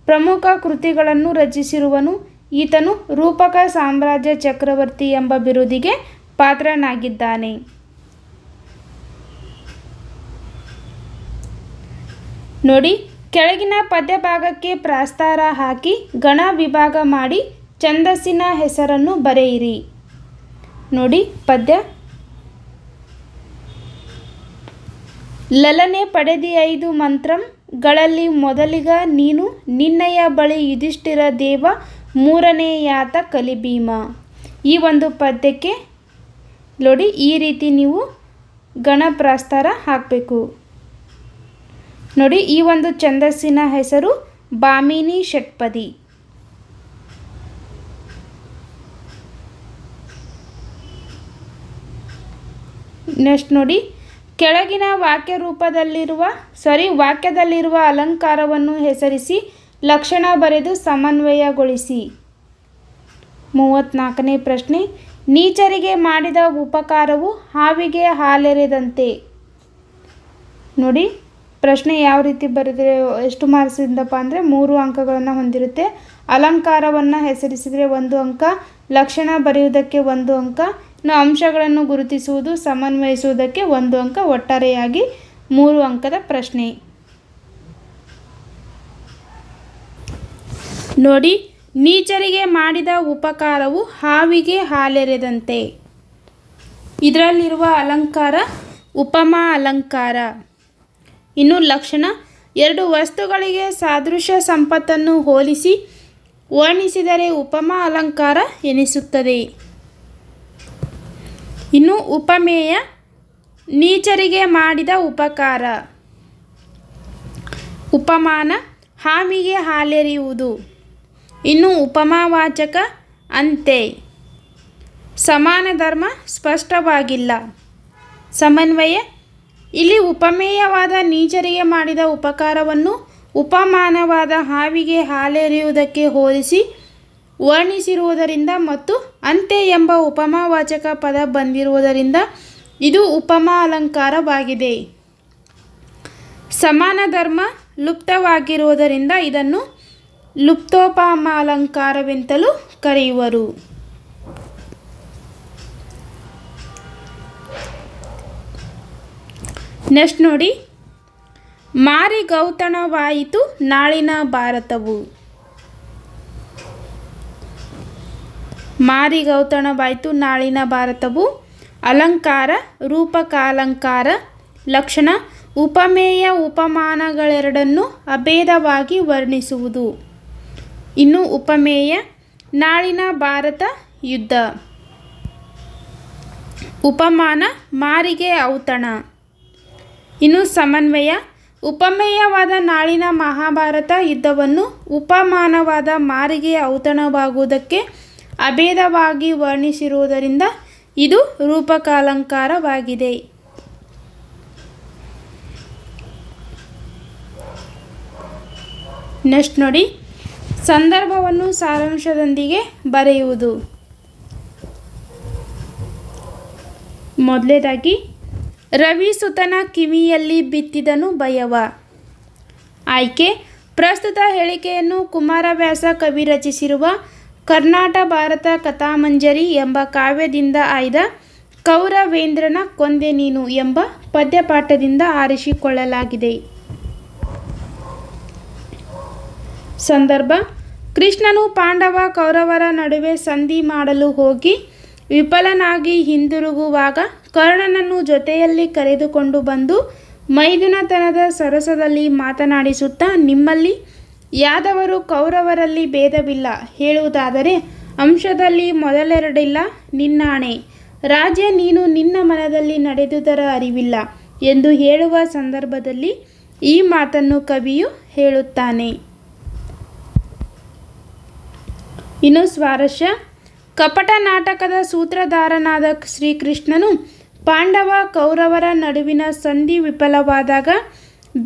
ಪ್ರಮುಖ ಕೃತಿಗಳನ್ನು ರಚಿಸಿರುವನು. ಈತನು ರೂಪಕ ಸಾಮ್ರಾಜ್ಯ ಚಕ್ರವರ್ತಿ ಎಂಬ ಬಿರುದಿಗೆ ಪಾತ್ರನಾಗಿದ್ದಾನೆ. ನೋಡಿ, ಕೆಳಗಿನ ಪದ್ಯಭಾಗಕ್ಕೆ ಪ್ರಾಸ್ತಾರ ಹಾಕಿ ಗಣ ವಿಭಾಗ ಮಾಡಿ ಛಂದಸ್ಸಿನ ಹೆಸರನ್ನು ಬರೆಯಿರಿ. ನೋಡಿ, ಪದ್ಯ: ಲಲನೆ ಪಡೆದಿಯೈದು ಮಂತ್ರಂ ಗಳಲ್ಲಿ ಮೊದಲಿಗ ನೀನು, ನಿನ್ನಯ ಬಳಿ ಯುಧಿಷ್ಠಿರ ದೇವ, ಮೂರನೆಯಾತ ಕಲಿಭೀಮ. ಈ ಒಂದು ಪದ್ಯಕ್ಕೆ ನೋಡಿ ಈ ರೀತಿ ನೀವು ಗಣ ಪ್ರಾಸ್ತಾರ ಹಾಕಬೇಕು. ನೋಡಿ, ಈ ಒಂದು ಛಂದಸ್ಸಿನ ಹೆಸರು ಭಾಮಿನಿ ಷಟ್ಪದಿ. ನೆಕ್ಸ್ಟ್ ನೋಡಿ, ಕೆಳಗಿನ ವಾಕ್ಯದಲ್ಲಿರುವ ಅಲಂಕಾರವನ್ನು ಹೆಸರಿಸಿ ಲಕ್ಷಣ ಬರೆದು ಸಮನ್ವಯಗೊಳಿಸಿ. 34ನೇ ಪ್ರಶ್ನೆ. ನೀಚರಿಗೆ ಮಾಡಿದ ಉಪಕಾರವು ಹಾವಿಗೆ ಹಾಲೆರೆದಂತೆ. ನೋಡಿ, ಪ್ರಶ್ನೆ ಯಾವ ರೀತಿ ಬರೆದರೆ ಎಷ್ಟು ಮಾರ್ಕ್ಸಿಂದಪ್ಪ ಅಂದರೆ 3 ಅಂಕಗಳನ್ನು ಹೊಂದಿರುತ್ತೆ. ಅಲಂಕಾರವನ್ನು ಹೆಸರಿಸಿದರೆ 1 ಅಂಕ, ಲಕ್ಷಣ ಬರೆಯುವುದಕ್ಕೆ 1 ಅಂಕ, ಇನ್ನು ಅಂಶಗಳನ್ನು ಗುರುತಿಸುವುದು, ಸಮನ್ವಯಿಸುವುದಕ್ಕೆ 1 ಅಂಕ, ಒಟ್ಟಾರೆಯಾಗಿ 3 ಅಂಕದ ಪ್ರಶ್ನೆ. ನೋಡಿ, ನೀಚರಿಗೆ ಮಾಡಿದ ಉಪಕಾರವು ಹಾವಿಗೆ ಹಾಲೆರೆದಂತೆ. ಇದರಲ್ಲಿರುವ ಅಲಂಕಾರ ಉಪಮಾ ಅಲಂಕಾರ. ಇನ್ನು ಲಕ್ಷಣ, 2 ವಸ್ತುಗಳಿಗೆ ಸಾದೃಶ್ಯ ಸಂಪತ್ತನ್ನು ಹೋಲಿಸಿ ವರ್ಣಿಸಿದರೆ ಉಪಮಾ ಅಲಂಕಾರ ಎನಿಸುತ್ತದೆ. ಇನ್ನು ಉಪಮೇಯ, ನೀಚರಿಗೆ ಮಾಡಿದ ಉಪಕಾರ. ಉಪಮಾನ, ಹಾವಿಗೆ ಹಾಲೆರೆಯುವುದು. ಇನ್ನು ಉಪಮಾವಾಚಕ ಅಂತೆ. ಸಮಾನ ಧರ್ಮ ಸ್ಪಷ್ಟವಾಗಿಲ್ಲ. ಸಮನ್ವಯ, ಇಲ್ಲಿ ಉಪಮೇಯವಾದ ನೀಚರಿಗೆ ಮಾಡಿದ ಉಪಕಾರವನ್ನು ಉಪಮಾನವಾದ ಹಾವಿಗೆ ಹಾಲೆರೆಯುವುದಕ್ಕೆ ಹೋಲಿಸಿ ವರ್ಣಿಸಿರುವುದರಿಂದ ಮತ್ತು ಅಂತೆ ಎಂಬ ಉಪಮಾವಾಚಕ ಪದ ಬಂದಿರುವುದರಿಂದ ಇದು ಉಪಮಾ ಅಲಂಕಾರವಾಗಿದೆ. ಸಮಾನ ಧರ್ಮ ಲುಪ್ತವಾಗಿರುವುದರಿಂದ ಇದನ್ನು ಲುಪ್ತೋಪಮಾಲಂಕಾರವೆಂತಲೂ ಕರೆಯುವರು. ನೆಕ್ಸ್ಟ್ ನೋಡಿ, ಮಾರಿಗೌತಣವಾಯಿತು ನಾಳಿನ ಭಾರತವು. ಮಾರಿಗೌತಣವಾಯಿತು ನಾಳಿನ ಭಾರತವು. ಅಲಂಕಾರ, ರೂಪಕಾಲಂಕಾರ, ಲಕ್ಷಣ, ಉಪಮೇಯ ಉಪಮಾನಗಳೆರಡನ್ನು ಅಭೇದವಾಗಿ ವರ್ಣಿಸುವುದು. ಇನ್ನು ಉಪಮೇಯ, ನಾಳಿನ ಭಾರತ ಯುದ್ಧ. ಉಪಮಾನ, ಮಾರಿಗೆ ಔತಣ. ಇನ್ನು ಸಮನ್ವಯ, ಉಪಮೇಯವಾದ ನಾಳಿನ ಮಹಾಭಾರತ ಯುದ್ಧವನ್ನು ಉಪಮಾನವಾದ ಮಾರಿಗೆ ಔತಣವಾಗುವುದಕ್ಕೆ ಅಭೇದವಾಗಿ ವರ್ಣಿಸಿರುವುದರಿಂದ ಇದು ರೂಪಕಾಲಂಕಾರವಾಗಿದೆ. ನೆಕ್ಸ್ಟ್ ನೋಡಿ, ಸಂದರ್ಭವನ್ನು ಸಾರಾಂಶದೊಂದಿಗೆ ಬರೆಯುವುದು. ಮೊದಲನೇದಾಗಿ, ರವಿಸುತನ ಕಿವಿಯಲ್ಲಿ ಬಿತ್ತಿದನು ಭಯವ. ಆಯ್ಕೆ, ಪ್ರಸ್ತುತ ಹೇಳಿಕೆಯನ್ನು ಕುಮಾರವ್ಯಾಸ ಕವಿ ರಚಿಸಿರುವ ಕರ್ನಾಟ ಭಾರತ ಕಥಾಮಂಜರಿ ಎಂಬ ಕಾವ್ಯದಿಂದ ಆಯ್ದ ಕೌರವೇಂದ್ರನ ಕೊಂದೆ ನೀನು ಎಂಬ ಪದ್ಯಪಾಠದಿಂದ ಆರಿಸಿಕೊಳ್ಳಲಾಗಿದೆ. ಸಂದರ್ಭ, ಕೃಷ್ಣನು ಪಾಂಡವ ಕೌರವರ ನಡುವೆ ಸಂಧಿ ಮಾಡಲು ಹೋಗಿ ವಿಫಲನಾಗಿ ಹಿಂದಿರುಗುವಾಗ ಕರ್ಣನನ್ನು ಜೊತೆಯಲ್ಲಿ ಕರೆದುಕೊಂಡು ಬಂದು ಮೈದುನತನದ ಸರಸದಲ್ಲಿ ಮಾತನಾಡಿಸುತ್ತಾ, ನಿಮ್ಮಲ್ಲಿ ಯಾದವರು ಕೌರವರಲ್ಲಿ ಭೇದವಿಲ್ಲ, ಹೇಳುವುದಾದರೆ ಅಂಶದಲ್ಲಿ ಮೊದಲೆರಡಿಲ್ಲ, ನಿನ್ನಾಣೆ ರಾಜ್ಯ ನೀನು ನಿನ್ನ ಮನದಲ್ಲಿ ನಡೆದುದರ ಅರಿವಿಲ್ಲ ಎಂದು ಹೇಳುವ ಸಂದರ್ಭದಲ್ಲಿ ಈ ಮಾತನ್ನು ಕವಿಯು ಹೇಳುತ್ತಾನೆ. ಇನ್ನು ಸ್ವಾರಸ್ಯ, ಕಪಟ ನಾಟಕದ ಸೂತ್ರಧಾರನಾದ ಶ್ರೀಕೃಷ್ಣನು ಪಾಂಡವ ಕೌರವರ ನಡುವಿನ ಸಂಧಿ ವಿಫಲವಾದಾಗ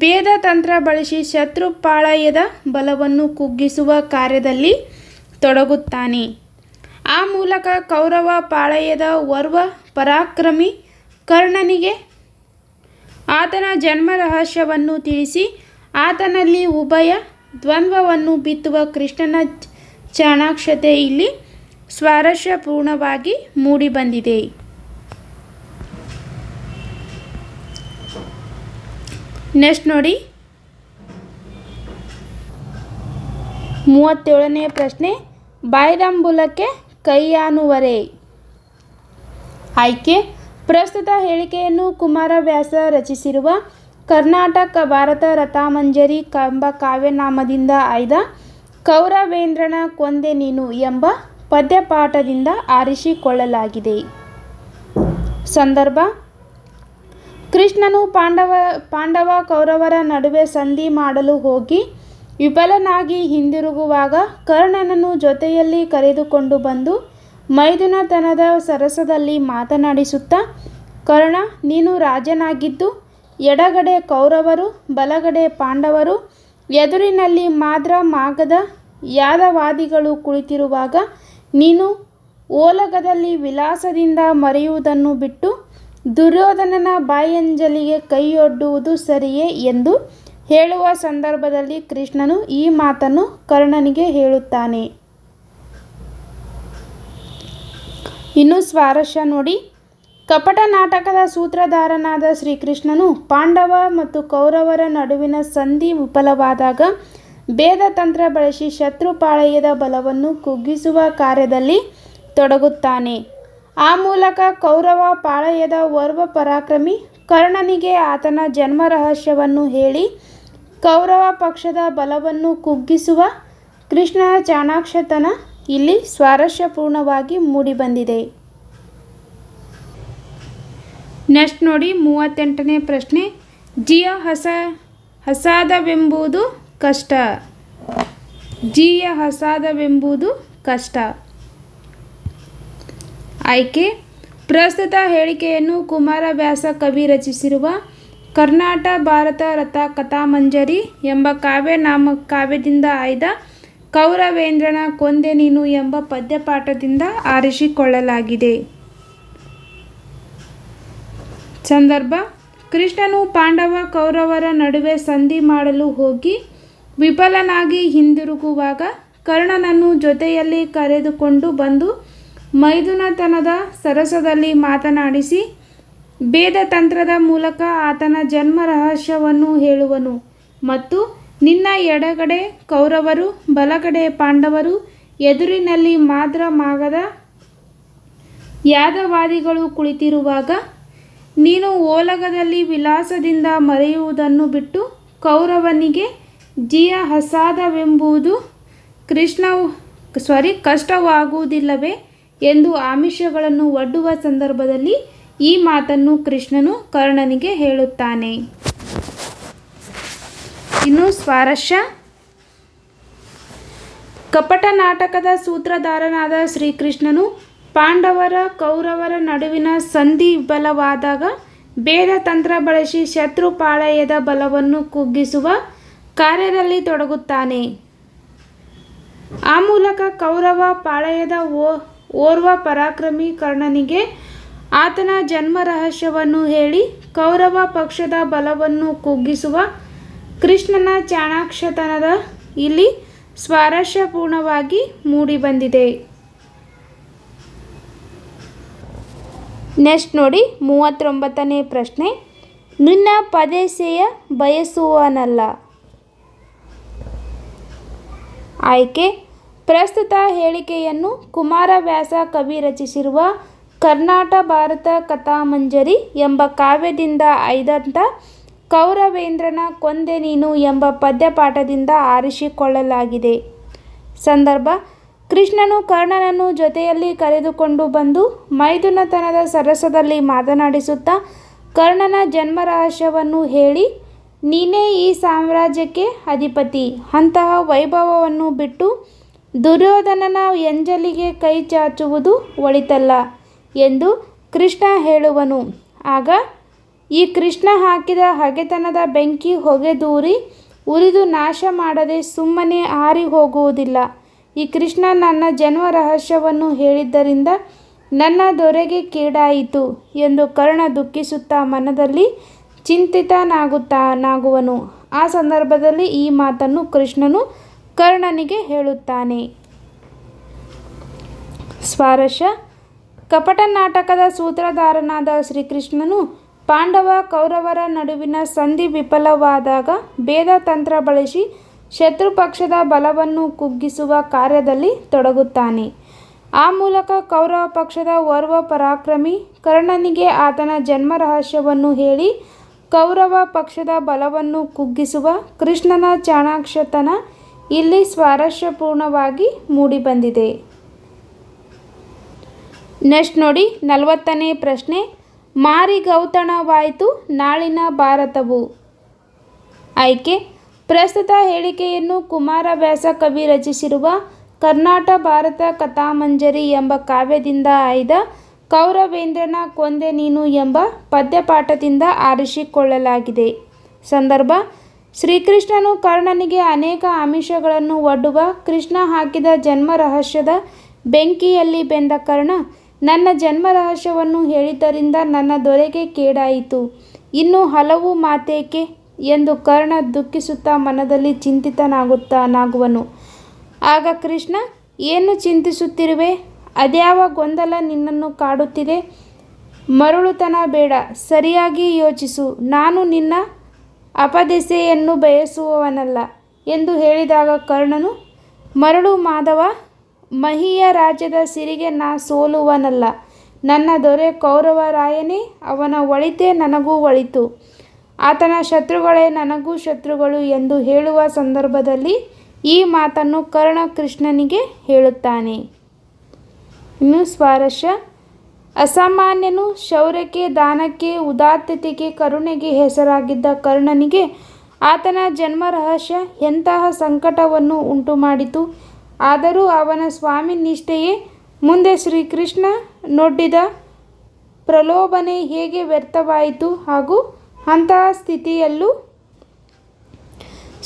ಭೇದ ತಂತ್ರ ಬಳಸಿ ಶತ್ರು ಪಾಳಯದ ಬಲವನ್ನು ಕುಗ್ಗಿಸುವ ಕಾರ್ಯದಲ್ಲಿ ತೊಡಗುತ್ತಾನೆ. ಆ ಮೂಲಕ ಕೌರವ ಪಾಳಯದ ಓರ್ವ ಪರಾಕ್ರಮಿ ಕರ್ಣನಿಗೆ ಆತನ ಜನ್ಮ ರಹಸ್ಯವನ್ನು ತಿಳಿಸಿ ಆತನಲ್ಲಿ ಉಭಯ ದ್ವಂದ್ವವನ್ನು ಬಿತ್ತುವ ಕೃಷ್ಣನ ಚಾಣಾಕ್ಷತೆ ಇಲ್ಲಿ ಸ್ವಾರಸ್ಯಪೂರ್ಣವಾಗಿ ಮೂಡಿಬಂದಿದೆ. ನೆಕ್ಸ್ಟ್ ನೋಡಿ, 37ನೇ ಪ್ರಶ್ನೆ, ಬಾಯ್ದಂಬುಲಕ್ಕೆ ಕೈಯಾನುವರೆ. ಆಯ್ಕೆ, ಪ್ರಸ್ತುತ ಹೇಳಿಕೆಯನ್ನು ಕುಮಾರವ್ಯಾಸ ರಚಿಸಿರುವ ಕರ್ನಾಟಕ ಭಾರತ ರಥಾಮಂಜರಿ ಎಂಬ ಕಾವ್ಯನಾಮದಿಂದ ಆಯ್ದ ಕೌರವೇಂದ್ರನ ಕೊಂದೆ ನೀನು ಎಂಬ ಪದ್ಯಪಾಠದಿಂದ ಆರಿಸಿಕೊಳ್ಳಲಾಗಿದೆ. ಸಂದರ್ಭ, ಕೃಷ್ಣನು ಪಾಂಡವ ಕೌರವರ ನಡುವೆ ಸಂಧಿ ಮಾಡಲು ಹೋಗಿ ವಿಫಲನಾಗಿ ಹಿಂದಿರುಗುವಾಗ ಕರ್ಣನನ್ನು ಜೊತೆಯಲ್ಲಿ ಕರೆದುಕೊಂಡು ಬಂದು ಮೈದುನತನದ ಸರಸದಲ್ಲಿ ಮಾತನಾಡಿಸುತ್ತಾ, ಕರ್ಣ, ನೀನು ರಾಜನಾಗಿದ್ದು ಎಡಗಡೆ ಕೌರವರು ಬಲಗಡೆ ಪಾಂಡವರು ಎದುರಿನಲ್ಲಿ ಮಾದ್ರ ಮಾಗದ ಯಾದವಾದಿಗಳು ಕುಳಿತಿರುವಾಗ ನೀನು ಓಲಗದಲ್ಲಿ ವಿಲಾಸದಿಂದ ಮರೆಯುವುದನ್ನು ಬಿಟ್ಟು ದುರ್ಯೋಧನನ ಬಾಯಂಜಲಿಗೆ ಕೈಯೊಡ್ಡುವುದು ಸರಿಯೇ ಎಂದು ಹೇಳುವ ಸಂದರ್ಭದಲ್ಲಿ ಕೃಷ್ಣನು ಈ ಮಾತನ್ನು ಕರ್ಣನಿಗೆ ಹೇಳುತ್ತಾನೆ. ಇನ್ನು ಸ್ವಾರಸ್ಯ ನೋಡಿ, ಕಪಟ ನಾಟಕದ ಸೂತ್ರಧಾರನಾದ ಶ್ರೀಕೃಷ್ಣನು ಪಾಂಡವ ಮತ್ತು ಕೌರವರ ನಡುವಿನ ಸಂಧಿ ವಿಫಲವಾದಾಗ ಭೇದ ತಂತ್ರ ಬಳಸಿ ಶತ್ರುಪಾಳಯದ ಬಲವನ್ನು ಕುಗ್ಗಿಸುವ ಕಾರ್ಯದಲ್ಲಿ ತೊಡಗುತ್ತಾನೆ. ಆ ಮೂಲಕ ಕೌರವ ಪಾಳಯದ ಓರ್ವ ಪರಾಕ್ರಮಿ ಕರ್ಣನಿಗೆ ಆತನ ಜನ್ಮ ರಹಸ್ಯವನ್ನು ಹೇಳಿ ಕೌರವ ಪಕ್ಷದ ಬಲವನ್ನು ಕುಗ್ಗಿಸುವ ಕೃಷ್ಣನ ಚಾಣಾಕ್ಷತನ ಇಲ್ಲಿ ಸ್ವಾರಸ್ಯಪೂರ್ಣವಾಗಿ ಮೂಡಿಬಂದಿದೆ. ನೆಕ್ಸ್ಟ್ ನೋಡಿ, 38ನೇ ಪ್ರಶ್ನೆ, ಜಿಯ ಹಸಾದವೆಂಬುದು ಕಷ್ಟ. ಜಿಯ ಹಸಾದವೆಂಬುದು ಕಷ್ಟ. ಆಯ್ಕೆ, ಪ್ರಸ್ತುತ ಹೇಳಿಕೆಯನ್ನು ಕುಮಾರವ್ಯಾಸ ಕವಿ ರಚಿಸಿರುವ ಕರ್ನಾಟ ಭಾರತ ರಥ ಕಥಾಮಂಜರಿ ಎಂಬ ಕಾವ್ಯದಿಂದ ಆಯ್ದ ಕೌರವೇಂದ್ರನ ಕೊಂದೆ ನೀನು ಎಂಬ ಪದ್ಯಪಾಠದಿಂದ ಆರಿಸಿಕೊಳ್ಳಲಾಗಿದೆ. ಸಂದರ್ಭ, ಕೃಷ್ಣನು ಪಾಂಡವ ಕೌರವರ ನಡುವೆ ಸಂಧಿ ಮಾಡಲು ಹೋಗಿ ವಿಫಲನಾಗಿ ಹಿಂದಿರುಗುವಾಗ ಕರ್ಣನನ್ನು ಜೊತೆಯಲ್ಲಿ ಕರೆದುಕೊಂಡು ಬಂದು ಮೈದುನತನದ ಸರಸದಲ್ಲಿ ಮಾತನಾಡಿಸಿ ಭೇದ ತಂತ್ರದ ಮೂಲಕ ಆತನ ಜನ್ಮ ರಹಸ್ಯವನ್ನು ಹೇಳುವನು ಮತ್ತು ನಿನ್ನ ಎಡಗಡೆ ಕೌರವರು ಬಲಗಡೆ ಪಾಂಡವರು ಎದುರಿನಲ್ಲಿ ಮಾದ್ರ ಮಾಗದ ಯಾದವಾದಿಗಳು ಕುಳಿತಿರುವಾಗ ನೀನು ಓಲಗದಲ್ಲಿ ವಿಲಾಸದಿಂದ ಮರೆಯುವುದನ್ನು ಬಿಟ್ಟು ಕೌರವನಿಗೆ ಜಿಯ ಹಸಾದವೆಂಬುದು ಕಷ್ಟವಾಗುವುದಿಲ್ಲವೇ ಎಂದು ಆಮಿಷಗಳನ್ನು ಒಡ್ಡುವ ಸಂದರ್ಭದಲ್ಲಿ ಈ ಮಾತನ್ನು ಕೃಷ್ಣನು ಕರ್ಣನಿಗೆ ಹೇಳುತ್ತಾನೆ. ಇನ್ನು ಸ್ವಾರಸ್ಯ, ಕಪಟ ನಾಟಕದ ಸೂತ್ರಧಾರನಾದ ಶ್ರೀಕೃಷ್ಣನು ಪಾಂಡವರ ಕೌರವರ ನಡುವಿನ ಸಂಧಿ ವಿಫಲವಾದಾಗ ಭೇದ ತಂತ್ರ ಬಳಸಿ ಶತ್ರು ಪಾಳೆಯದ ಬಲವನ್ನು ಕುಗ್ಗಿಸುವ ಕಾರ್ಯದಲ್ಲಿ ತೊಡಗುತ್ತಾನೆ. ಆ ಮೂಲಕ ಕೌರವ ಪಾಳೆಯದ ಓರ್ವ ಪರಾಕ್ರಮಿ ಕರ್ಣನಿಗೆ ಆತನ ಜನ್ಮ ರಹಸ್ಯವನ್ನು ಹೇಳಿ ಕೌರವ ಪಕ್ಷದ ಬಲವನ್ನು ಕುಗ್ಗಿಸುವ ಕೃಷ್ಣನ ಚಾಣಾಕ್ಷತನದ ಇಲ್ಲಿ ಸ್ವಾರಸ್ಯಪೂರ್ಣವಾಗಿ ಮೂಡಿಬಂದಿದೆ. ನೆಕ್ಸ್ಟ್ ನೋಡಿ 39ನೇ ಪ್ರಶ್ನೆ. ನಿನ್ನ ಪದೇಸೆಯ ಬಯಸುವನಲ್ಲ. ಆಯ್ಕೆ: ಪ್ರಸ್ತುತ ಹೇಳಿಕೆಯನ್ನು ಕುಮಾರವ್ಯಾಸ ಕವಿ ರಚಿಸಿರುವ ಕರ್ನಾಟ ಭಾರತ ಕಥಾಮಂಜರಿ ಎಂಬ ಕಾವ್ಯದಿಂದ ಆಯ್ದಂಥ ಕೌರವೇಂದ್ರನ ಕೊಂದೆ ನೀನು ಎಂಬ ಪದ್ಯಪಾಠದಿಂದ ಆರಿಸಿಕೊಳ್ಳಲಾಗಿದೆ. ಸಂದರ್ಭ: ಕೃಷ್ಣನು ಕರ್ಣನನ್ನು ಜೊತೆಯಲ್ಲಿ ಕರೆದುಕೊಂಡು ಬಂದು ಮೈದುನತನದ ಸರಸದಲ್ಲಿ ಮಾತನಾಡಿಸುತ್ತಾ ಕರ್ಣನ ಜನ್ಮ ರಹಸ್ಯವನ್ನು ಹೇಳಿ, ನೀನೇ ಈ ಸಾಮ್ರಾಜ್ಯಕ್ಕೆ ಅಧಿಪತಿ, ಅಂತಹ ವೈಭವವನ್ನು ಬಿಟ್ಟು ದುರ್ಯೋಧನನ ಎಂಜಲಿಗೆ ಕೈ ಚಾಚುವುದು ಒಳಿತಲ್ಲ ಎಂದು ಕೃಷ್ಣ ಹೇಳುವನು. ಆಗ ಈ ಕೃಷ್ಣ ಹಾಕಿದ ಹಗೆತನದ ಬೆಂಕಿ ಹೊಗೆದೂರಿ ಉರಿದು ನಾಶ ಮಾಡದೆ ಸುಮ್ಮನೆ ಆರಿ ಹೋಗುವುದಿಲ್ಲ. ಈ ಕೃಷ್ಣ ನನ್ನ ಜನ್ಮ ರಹಸ್ಯವನ್ನು ಹೇಳಿದ್ದರಿಂದ ನನ್ನ ದೊರೆಗೆ ಕೇಡಾಯಿತು ಎಂದು ಕರ್ಣ ದುಃಖಿಸುತ್ತಾ ಮನದಲ್ಲಿ ಚಿಂತಿತನಾಗುವನು. ಆ ಸಂದರ್ಭದಲ್ಲಿ ಈ ಮಾತನ್ನು ಕೃಷ್ಣನು ಕರ್ಣನಿಗೆ ಹೇಳುತ್ತಾನೆ. ಸ್ವಾರಸ್ಯ: ಕಪಟ ನಾಟಕದ ಸೂತ್ರಧಾರನಾದ ಶ್ರೀಕೃಷ್ಣನು ಪಾಂಡವ ಕೌರವರ ನಡುವಿನ ಸಂಧಿ ವಿಫಲವಾದಾಗ ಭೇದ ತಂತ್ರ ಬಳಸಿ ಶತ್ರುಪಕ್ಷದ ಬಲವನ್ನು ಕುಗ್ಗಿಸುವ ಕಾರ್ಯದಲ್ಲಿ ತೊಡಗುತ್ತಾನೆ. ಆ ಮೂಲಕ ಕೌರವ ಪಕ್ಷದ ಓರ್ವ ಪರಾಕ್ರಮಿ ಕರ್ಣನಿಗೆ ಆತನ ಜನ್ಮ ರಹಸ್ಯವನ್ನು ಹೇಳಿ ಕೌರವ ಪಕ್ಷದ ಬಲವನ್ನು ಕುಗ್ಗಿಸುವ ಕೃಷ್ಣನ ಚಾಣಾಕ್ಷತನ ಇಲ್ಲಿ ಸ್ವಾರಸ್ಯಪೂರ್ಣವಾಗಿ ಮೂಡಿಬಂದಿದೆ. ನೆಕ್ಸ್ಟ್ ನೋಡಿ 40ನೇ ಪ್ರಶ್ನೆ. ಮಾರಿಗೌತಣವಾಯಿತು ನಾಳಿನ ಭಾರತವು. ಆಯ್ಕೆ: ಪ್ರಸ್ತುತ ಹೇಳಿಕೆಯನ್ನು ಕುಮಾರವ್ಯಾಸ ಕವಿ ರಚಿಸಿರುವ ಕರ್ನಾಟ ಭಾರತ ಕಥಾಮಂಜರಿ ಎಂಬ ಕಾವ್ಯದಿಂದ ಆಯ್ದ ಕೌರವೇಂದ್ರನ ಕೊಂದೆ ನೀನು ಎಂಬ ಪದ್ಯಪಾಠದಿಂದ ಆರಿಸಿಕೊಳ್ಳಲಾಗಿದೆ. ಸಂದರ್ಭ: ಶ್ರೀಕೃಷ್ಣನು ಕರ್ಣನಿಗೆ ಅನೇಕ ಆಮಿಷಗಳನ್ನು ಒಡ್ಡುವ ಕೃಷ್ಣ ಹಾಕಿದ ಜನ್ಮ ರಹಸ್ಯದ ಬೆಂಕಿಯಲ್ಲಿ ಬೆಂದ ಕರ್ಣ, ನನ್ನ ಜನ್ಮ ರಹಸ್ಯವನ್ನು ಹೇಳಿದ್ದರಿಂದ ನನ್ನ ದೊರೆಗೆ ಕೇಡಾಯಿತು, ಇನ್ನು ಹಲವು ಮಾತೇಕೆ ಎಂದು ಕರ್ಣ ದುಃಖಿಸುತ್ತಾ ಮನದಲ್ಲಿ ಚಿಂತಿತನಾಗುವನು. ಆಗ ಕೃಷ್ಣ, ಏನು ಚಿಂತಿಸುತ್ತಿರುವೆ? ಅದ್ಯಾವ ಗೊಂದಲ ನಿನ್ನನ್ನು ಕಾಡುತ್ತಿದೆ? ಮರುಳುತನ ಬೇಡ, ಸರಿಯಾಗಿ ಯೋಚಿಸು. ನಾನು ನಿನ್ನ ಅಪದೆಸೆಯನ್ನು ಬಯಸುವವನಲ್ಲ ಎಂದು ಹೇಳಿದಾಗ ಕರ್ಣನು, ಮರಳು ಮಾಧವ, ಮಹೀಯ ರಾಜ್ಯದ ಸಿರಿಗೆ ನಾ ಸೋಲುವನಲ್ಲ. ನನ್ನ ದೊರೆ ಕೌರವರಾಯನೇ, ಅವನ ಒಳಿತೇ ನನಗೂ ಒಳಿತು, ಆತನ ಶತ್ರುಗಳೇ ನನಗೂ ಶತ್ರುಗಳು ಎಂದು ಹೇಳುವ ಸಂದರ್ಭದಲ್ಲಿ ಈ ಮಾತನ್ನು ಕರ್ಣ ಕೃಷ್ಣನಿಗೆ ಹೇಳುತ್ತಾನೆ. ಇನ್ನು ಸ್ವಾರಸ್ಯ: ಅಸಾಮಾನ್ಯನು, ಶೌರ್ಯಕ್ಕೆ, ದಾನಕ್ಕೆ, ಉದಾತ್ತತೆಗೆ, ಕರುಣೆಗೆ ಹೆಸರಾಗಿದ್ದ ಕರ್ಣನಿಗೆ ಆತನ ಜನ್ಮ ರಹಸ್ಯ ಎಂತಹ ಸಂಕಟವನ್ನು ಉಂಟುಮಾಡಿತು. ಆದರೂ ಅವನ ಸ್ವಾಮಿ ನಿಷ್ಠೆಯೇ ಮುಂದೆ ಶ್ರೀಕೃಷ್ಣ ನೊಡ್ಡಿದ ಪ್ರಲೋಭನೆ ಹೇಗೆ ವ್ಯರ್ಥವಾಯಿತು ಹಾಗೂ ಅಂತಹ ಸ್ಥಿತಿಯಲ್ಲೂ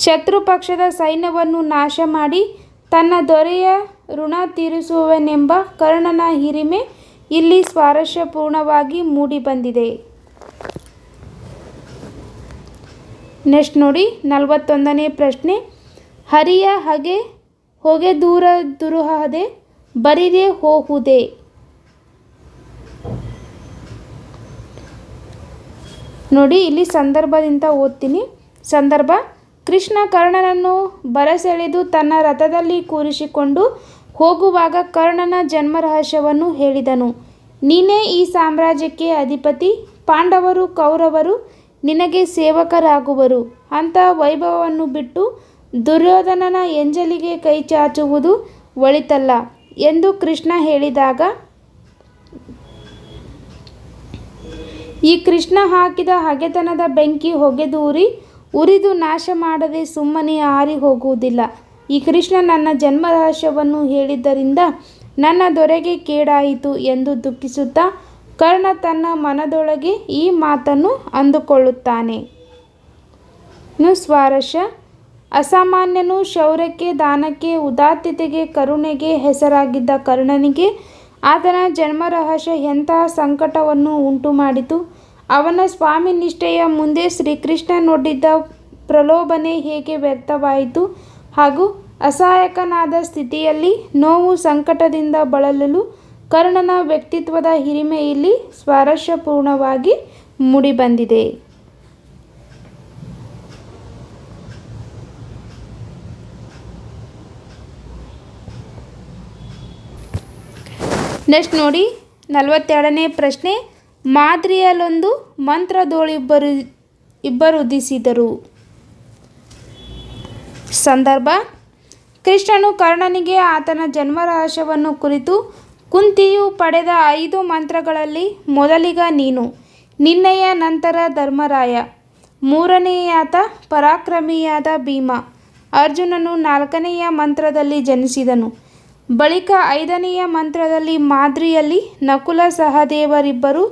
ಶತ್ರುಪಕ್ಷದ ಸೈನ್ಯವನ್ನು ನಾಶ ಮಾಡಿ ತನ್ನ ದೊರೆಯ ಋಣ ತೀರಿಸುವನೆಂಬ ಕರ್ಣನ ಹಿರಿಮೆ ಇಲ್ಲಿ ಸ್ವಾರಸ್ಯಪೂರ್ಣವಾಗಿ ಮೂಡಿಬಂದಿದೆ. ನೆಕ್ಸ್ಟ್ ನೋಡಿ 41ನೇ ಪ್ರಶ್ನೆ. ಹರಿಯ ಹಗೆ ಹೊಗೆ ದೂರ ದುರುಹದೆ ಬರಿದೆ ಹೋಹುದೆ. ನೋಡಿ ಇಲ್ಲಿ ಸಂದರ್ಭದಿಂದ ಓದ್ತೀನಿ. ಸಂದರ್ಭ: ಕೃಷ್ಣ ಕರ್ಣನನ್ನು ಬರಸೆಳೆದು ತನ್ನ ರಥದಲ್ಲಿ ಕೂರಿಸಿಕೊಂಡು ಹೋಗುವಾಗ ಕರ್ಣನ ಜನ್ಮ ರಹಸ್ಯವನ್ನು ಹೇಳಿದನು. ನೀನೇ ಈ ಸಾಮ್ರಾಜ್ಯಕ್ಕೆ ಅಧಿಪತಿ. ಪಾಂಡವರು ಕೌರವರು ನಿನಗೆ ಸೇವಕರಾಗುವರು. ಅಂಥ ವೈಭವವನ್ನು ಬಿಟ್ಟು ದುರ್ಯೋಧನನ ಎಂಜಲಿಗೆ ಕೈ ಚಾಚುವುದು ಒಳಿತಲ್ಲ ಎಂದು ಕೃಷ್ಣ ಹೇಳಿದಾಗ, ಈ ಕೃಷ್ಣ ಹಾಕಿದ ಹಗೆತನದ ಬೆಂಕಿ ಹೊಗೆದೂರಿ ಉರಿದು ನಾಶ ಮಾಡದೆ ಸುಮ್ಮನೆ ಆರಿ ಹೋಗುವುದಿಲ್ಲ. ಈ ಕೃಷ್ಣ ನನ್ನ ಜನ್ಮ ರಹಸ್ಯವನ್ನು ಹೇಳಿದ್ದರಿಂದ ನನ್ನ ದೊರೆಗೆ ಕೇಡಾಯಿತು ಎಂದು ದುಃಖಿಸುತ್ತಾ ಕರ್ಣ ತನ್ನ ಮನದೊಳಗೆ ಈ ಮಾತನ್ನು ಅಂದುಕೊಳ್ಳುತ್ತಾನೆ. ಸ್ವಾರಸ್ಯ: ಅಸಾಮಾನ್ಯನು, ಶೌರ್ಯಕ್ಕೆ, ದಾನಕ್ಕೆ, ಉದಾತ್ತತೆಗೆ, ಕರುಣೆಗೆ ಹೆಸರಾಗಿದ್ದ ಕರ್ಣನಿಗೆ ಆತನ ಜನ್ಮ ರಹಸ್ಯ ಎಂತಹ ಸಂಕಟವನ್ನು ಉಂಟು ಮಾಡಿತು. ಅವನ ಸ್ವಾಮಿ ನಿಷ್ಠೆಯ ಮುಂದೆ ಶ್ರೀಕೃಷ್ಣನೊಡ್ಡಿದ್ದ ಪ್ರಲೋಭನೆ ಹೇಗೆ ವ್ಯರ್ಥವಾಯಿತು ಹಾಗೂ ಅಸಹಾಯಕನಾದ ಸ್ಥಿತಿಯಲ್ಲಿ ನೋವು ಸಂಕಟದಿಂದ ಬಳಲಲು ಕರ್ಣನ ವ್ಯಕ್ತಿತ್ವದ ಹಿರಿಮೆ ಇಲ್ಲಿ ಸ್ವಾರಸ್ಯಪೂರ್ಣವಾಗಿ ಮೂಡಿಬಂದಿದೆ. ನೆಕ್ಸ್ಟ್ ನೋಡಿ 42ನೇ ಪ್ರಶ್ನೆ. ಮಾದ್ರಿಯಲ್ಲೊಂದು ಮಂತ್ರದೋಳಿಬ್ಬರುದಿಸಿದರು. ಸಂದರ್ಭ: ಕೃಷ್ಣನು ಕರ್ಣನಿಗೆ ಆತನ ಜನ್ಮ ರಹಸ್ಯವನ್ನು ಕುರಿತು, ಕುಂತಿಯು ಪಡೆದ 5 ಮಂತ್ರಗಳಲ್ಲಿ ಮೊದಲಿಗ ನೀನು, ನಿನ್ನಯ ನಂತರ ಧರ್ಮರಾಯ, ಮೂರನೆಯಾತ ಪರಾಕ್ರಮಿಯಾದ ಭೀಮ, ಅರ್ಜುನನು 4ನೆಯ ಮಂತ್ರದಲ್ಲಿ ಜನಿಸಿದನು, ಬಳಿಕ 5ನೆಯ ಮಂತ್ರದಲ್ಲಿ ಮಾದ್ರಿಯಲ್ಲಿ ನಕುಲ ಸಹದೇವರಿಬ್ಬರು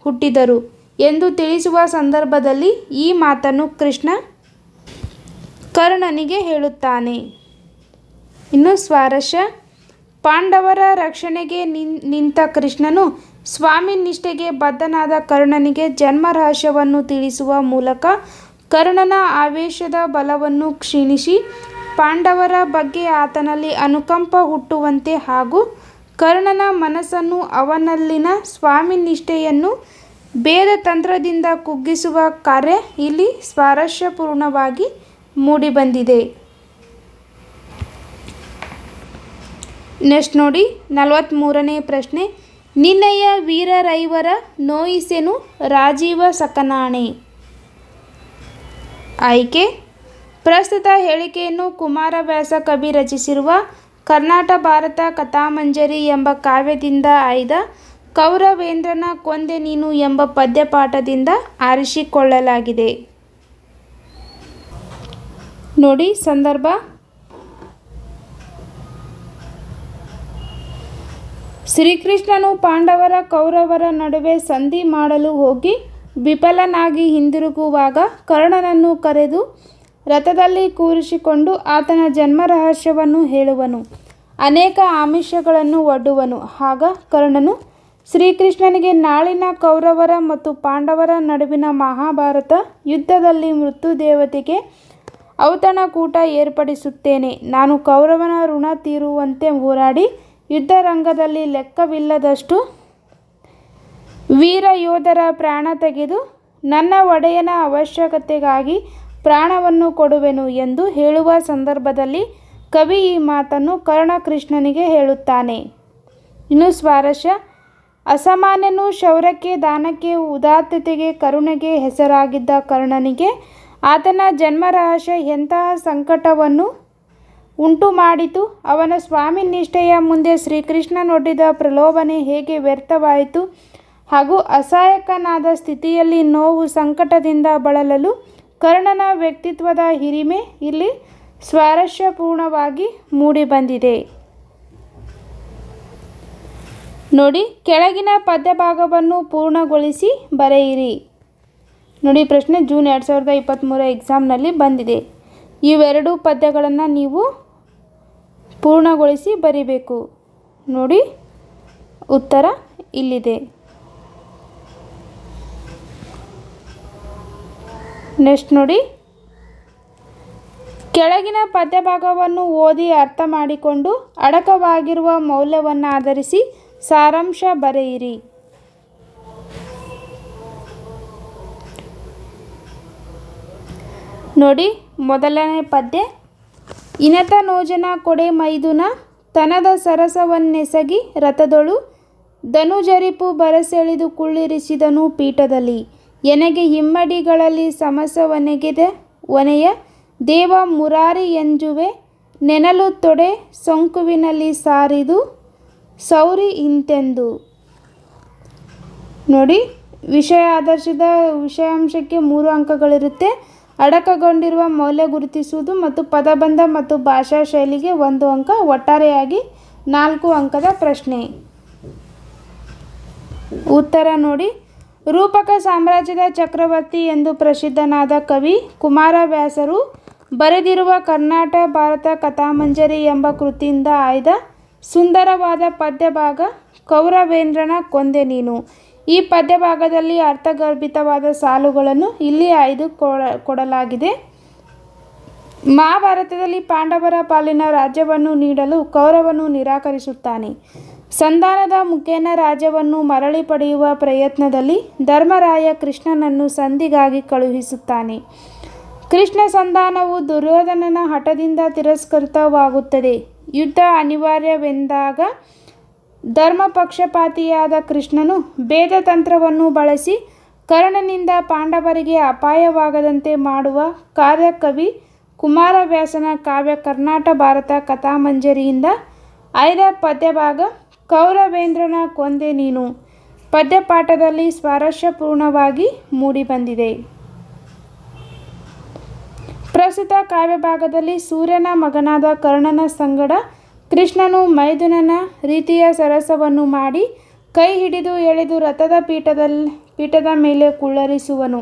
ಹುಟ್ಟಿದರು ಎಂದು ತಿಳಿಸುವ ಸಂದರ್ಭದಲ್ಲಿ ಈ ಮಾತನ್ನು ಕೃಷ್ಣ ಕರ್ಣನಿಗೆ ಹೇಳುತ್ತಾನೆ. ಇನ್ನು ಸ್ವಾರಸ್ಯ: ಪಾಂಡವರ ರಕ್ಷಣೆಗೆ ನಿಂತ ಕೃಷ್ಣನು ಸ್ವಾಮಿ ನಿಷ್ಠೆಗೆ ಬದ್ಧನಾದ ಕರ್ಣನಿಗೆ ಜನ್ಮ ರಹಸ್ಯವನ್ನು ತಿಳಿಸುವ ಮೂಲಕ ಕರ್ಣನ ಆವೇಶದ ಬಲವನ್ನು ಕ್ಷೀಣಿಸಿ ಪಾಂಡವರ ಬಗ್ಗೆ ಆತನಲ್ಲಿ ಅನುಕಂಪ ಹುಟ್ಟುವಂತೆ ಹಾಗೂ ಕರ್ಣನ ಮನಸ್ಸನ್ನು ಅವನಲ್ಲಿನ ಸ್ವಾಮಿ ನಿಷ್ಠೆಯನ್ನು ಭೇದ ತಂತ್ರದಿಂದ ಕುಗ್ಗಿಸುವ ಕಾರ್ಯ ಇಲ್ಲಿ ಸ್ವಾರಸ್ಯಪೂರ್ಣವಾಗಿ ಮೂಡಿಬಂದಿದೆ. ನೆಕ್ಸ್ಟ್ ನೋಡಿ 43ನೇ ಪ್ರಶ್ನೆ. ನಿನ್ನಯ ವೀರರೈವರ ನೋಯಿಸೆನು ರಾಜೀವ ಸಕನಾಣೆ. ಆಯ್ಕೆ: ಪ್ರಸ್ತುತ ಹೇಳಿಕೆಯನ್ನು ಕುಮಾರವ್ಯಾಸ ಕವಿ ರಚಿಸಿರುವ ಕರ್ನಾಟ ಭಾರತ ಕಥಾಮಂಜರಿ ಎಂಬ ಕಾವ್ಯದಿಂದ ಆಯ್ದ ಕೌರವೇಂದ್ರನ ಕೊಂದೆ ನೀನು ಎಂಬ ಪದ್ಯಪಾಠದಿಂದ ಆರಿಸಿಕೊಳ್ಳಲಾಗಿದೆ. ನೋಡಿ ಸಂದರ್ಭ: ಶ್ರೀಕೃಷ್ಣನು ಪಾಂಡವರ ಕೌರವರ ನಡುವೆ ಸಂಧಿ ಮಾಡಲು ಹೋಗಿ ವಿಫಲನಾಗಿ ಹಿಂದಿರುಗುವಾಗ ಕರ್ಣನನ್ನು ಕರೆದು ರಥದಲ್ಲಿ ಕೂರಿಸಿಕೊಂಡು ಆತನ ಜನ್ಮ ರಹಸ್ಯವನ್ನು ಹೇಳುವನು. ಅನೇಕ ಆಮಿಷಗಳನ್ನು ಒಡ್ಡುವನು. ಆಗ ಕರ್ಣನು ಶ್ರೀಕೃಷ್ಣನಿಗೆ ನಾಳಿನ ಕೌರವರ ಮತ್ತು ಪಾಂಡವರ ನಡುವಿನ ಮಹಾಭಾರತ ಯುದ್ಧದಲ್ಲಿ ಮೃತ್ಯುದೇವತೆಗೆ ಔತಣಕೂಟ ಏರ್ಪಡಿಸುತ್ತೇನೆ. ನಾನು ಕೌರವನ ಋಣ ತೀರುವಂತೆ ಹೋರಾಡಿ ಯುದ್ಧರಂಗದಲ್ಲಿ ಲೆಕ್ಕವಿಲ್ಲದಷ್ಟು ವೀರ ಯೋಧರ ಪ್ರಾಣ ತೆಗೆದು ನನ್ನ ಒಡೆಯನ ಅವಶ್ಯಕತೆಗಾಗಿ ಪ್ರಾಣವನ್ನು ಕೊಡುವೆನು ಎಂದು ಹೇಳುವ ಸಂದರ್ಭದಲ್ಲಿ ಕವಿ ಈ ಮಾತನ್ನು ಕರ್ಣ ಕೃಷ್ಣನಿಗೆ ಹೇಳುತ್ತಾನೆ. ಇನ್ನು ಸ್ವಾರಸ್ಯ: ಅಸಾಮಾನ್ಯನು, ಶೌರ್ಯಕ್ಕೆ, ದಾನಕ್ಕೆ, ಉದಾತ್ತತೆಗೆ, ಕರುಣೆಗೆ ಹೆಸರಾಗಿದ್ದ ಕರ್ಣನಿಗೆ ಆತನ ಜನ್ಮ ರಹಸ್ಯ ಎಂತಹ ಸಂಕಟವನ್ನು ಉಂಟು ಮಾಡಿತು. ಅವನ ಸ್ವಾಮಿ ನಿಷ್ಠೆಯ ಮುಂದೆ ಶ್ರೀಕೃಷ್ಣನೊಡ್ಡಿದ ಪ್ರಲೋಭನೆ ಹೇಗೆ ವ್ಯರ್ಥವಾಯಿತು ಹಾಗೂ ಅಸಹಾಯಕನಾದ ಸ್ಥಿತಿಯಲ್ಲಿ ನೋವು ಸಂಕಟದಿಂದ ಬಳಲಲು ಕರ್ಣನ ವ್ಯಕ್ತಿತ್ವದ ಹಿರಿಮೆ ಇಲ್ಲಿ ಸ್ವಾರಸ್ಯಪೂರ್ಣವಾಗಿ ಮೂಡಿಬಂದಿದೆ. ನೋಡಿ, ಕೆಳಗಿನ ಪದ್ಯಭಾಗವನ್ನು ಪೂರ್ಣಗೊಳಿಸಿ ಬರೆಯಿರಿ. ನೋಡಿ ಪ್ರಶ್ನೆ ಜೂನ್ 2023 ಎಕ್ಸಾಮ್ನಲ್ಲಿ ಬಂದಿದೆ. ಇವೆರಡು ಪದ್ಯಗಳನ್ನು ನೀವು ಪೂರ್ಣಗೊಳಿಸಿ ಬರಿಬೇಕು. ನೋಡಿ ಉತ್ತರ ಇಲ್ಲಿದೆ. ನೆಕ್ಸ್ಟ್ ನೋಡಿ, ಕೆಳಗಿನ ಪದ್ಯಭಾಗವನ್ನು ಓದಿ ಅರ್ಥ ಮಾಡಿಕೊಂಡು ಅಡಕವಾಗಿರುವ ಮೌಲ್ಯವನ್ನು ಆಧರಿಸಿ ಸಾರಾಂಶ ಬರೆಯಿರಿ. ನೋಡಿ ಮೊದಲನೇ ಪದ್ಯ. ಇನತ ನೋಜನ ಕೊಡೆ ಮೈದುನ ತನದ ಸರಸವನ್ನೆಸಗಿ ರಥದೊಳು ಧನುಜರಿಪು ಬರಸೆಳೆದು ಕುಳ್ಳಿರಿಸಿದನು ಪೀಠದಲ್ಲಿ ಎನಗೆ ಹಿಮ್ಮಡಿಗಳಲ್ಲಿ ಒನೆಯ ದೇವ ಮುರಾರಿ ಎಂಜುವೆ ನೆನಲು ತೊಡೆ ಸೊಂಕುವಿನಲ್ಲಿ ಸಾರಿದು ಸೌರಿ ಇಂತೆಂದು. ನೋಡಿ, ವಿಷಯ ಆಧರಿಸಿದ ವಿಷಯಾಂಶಕ್ಕೆ 3 ಅಂಕಗಳಿರುತ್ತೆ. ಅಡಕಗೊಂಡಿರುವ ಮೌಲ್ಯ ಗುರುತಿಸುವುದು ಮತ್ತು ಪದಬಂಧ ಮತ್ತು ಭಾಷಾ ಶೈಲಿಗೆ 1 ಅಂಕ. ಒಟ್ಟಾರೆಯಾಗಿ 4 ಅಂಕದ ಪ್ರಶ್ನೆ. ಉತ್ತರ ನೋಡಿ. ರೂಪಕ ಸಾಮ್ರಾಜ್ಯದ ಚಕ್ರವರ್ತಿ ಎಂದು ಪ್ರಸಿದ್ಧನಾದ ಕವಿ ಕುಮಾರವ್ಯಾಸರು ಬರೆದಿರುವ ಕರ್ನಾಟ ಭಾರತ ಕಥಾಮಂಜರಿ ಎಂಬ ಕೃತಿಯಿಂದ ಆಯ್ದ ಸುಂದರವಾದ ಪದ್ಯಭಾಗ ಕೌರವೇಂದ್ರನ ಕೊಂದೆ ನೀನು. ಈ ಪದ್ಯಭಾಗದಲ್ಲಿ ಅರ್ಥಗರ್ಭಿತವಾದ ಸಾಲುಗಳನ್ನು ಇಲ್ಲಿ ಆಯ್ದು ಕೊಡಲಾಗಿದೆ. ಮಹಾಭಾರತದಲ್ಲಿ ಪಾಂಡವರ ಪಾಲಿನ ರಾಜ್ಯವನ್ನು ನೀಡಲು ಕೌರವನು ನಿರಾಕರಿಸುತ್ತಾನೆ. ಸಂಧಾನದ ಮುಖೇನ ರಾಜ್ಯವನ್ನು ಮರಳಿ ಪಡೆಯುವ ಪ್ರಯತ್ನದಲ್ಲಿ ಧರ್ಮರಾಯ ಕೃಷ್ಣನನ್ನು ಸಂಧಿಗಾಗಿ ಕಳುಹಿಸುತ್ತಾನೆ. ಕೃಷ್ಣ ಸಂಧಾನವು ದುರ್ಯೋಧನನ ಹಠದಿಂದ ತಿರಸ್ಕೃತವಾಗುತ್ತದೆ. ಯುದ್ಧ ಅನಿವಾರ್ಯವೆಂದಾಗ ಧರ್ಮಪಕ್ಷಪಾತಿಯಾದ ಕೃಷ್ಣನು ಭೇದತಂತ್ರವನ್ನು ಬಳಸಿ ಕರ್ಣನಿಂದ ಪಾಂಡವರಿಗೆ ಅಪಾಯವಾಗದಂತೆ ಮಾಡುವ ಕಾರ್ಯ ಕವಿ ಕುಮಾರವ್ಯಾಸನ ಕಾವ್ಯ ಕರ್ನಾಟ ಭಾರತ ಕಥಾಮಂಜರಿಯಿಂದ ಆಯ್ದ ಪದ್ಯಭಾಗ ಕೌರವೇಂದ್ರನ ಕೊಂದೆ ನೀನು ಪದ್ಯಪಾಠದಲ್ಲಿ ಸ್ವಾರಸ್ಯಪೂರ್ಣವಾಗಿ ಮೂಡಿಬಂದಿದೆ. ಪ್ರಸ್ತುತ ಕಾವ್ಯಭಾಗದಲ್ಲಿ ಸೂರ್ಯನ ಮಗನಾದ ಕರ್ಣನ ಸಂಗಡ ಕೃಷ್ಣನು ಮೈದುನನ ರೀತಿಯ ಸರಸವನ್ನು ಮಾಡಿ ಕೈ ಹಿಡಿದು ಎಳೆದು ರಥದ ಪೀಠದ ಮೇಲೆ ಕುಳ್ಳರಿಸುವನು.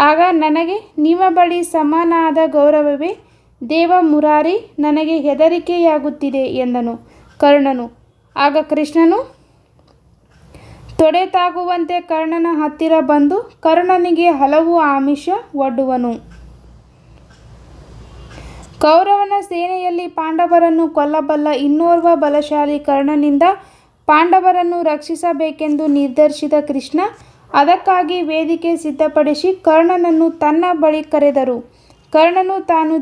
ಆಗ ನನಗೆ ನಿಮ್ಮ ಬಳಿ ಸಮನಾದ ಗೌರವವೇ ದೇವ ಮುರಾರಿ, ನನಗೆ ಹೆದರಿಕೆಯಾಗುತ್ತಿದೆ ಎಂದನು ಕರ್ಣನು. ಆಗ ಕೃಷ್ಣನು ತೊಡೆ ತಾಗುವಂತೆ ಕರ್ಣನ ಹತ್ತಿರ ಬಂದು ಕರ್ಣನಿಗೆ ಹಲವು ಆಮಿಷ ಒಡ್ಡುವನು. ಕೌರವನ ಸೇನೆಯಲ್ಲಿ ಪಾಂಡವರನ್ನು ಕೊಲ್ಲಬಲ್ಲ ಇನ್ನೋರ್ವ ಬಲಶಾಲಿ ಕರ್ಣನಿಂದ ಪಾಂಡವರನ್ನು ರಕ್ಷಿಸಬೇಕೆಂದು ನಿರ್ಧರಿಸಿದ ಕೃಷ್ಣ ಅದಕ್ಕಾಗಿ ವೇದಿಕೆ ಸಿದ್ಧಪಡಿಸಿ ಕರ್ಣನನ್ನು ತನ್ನ ಬಳಿ ಕರೆದರು. ಕರ್ಣನು ತಾನು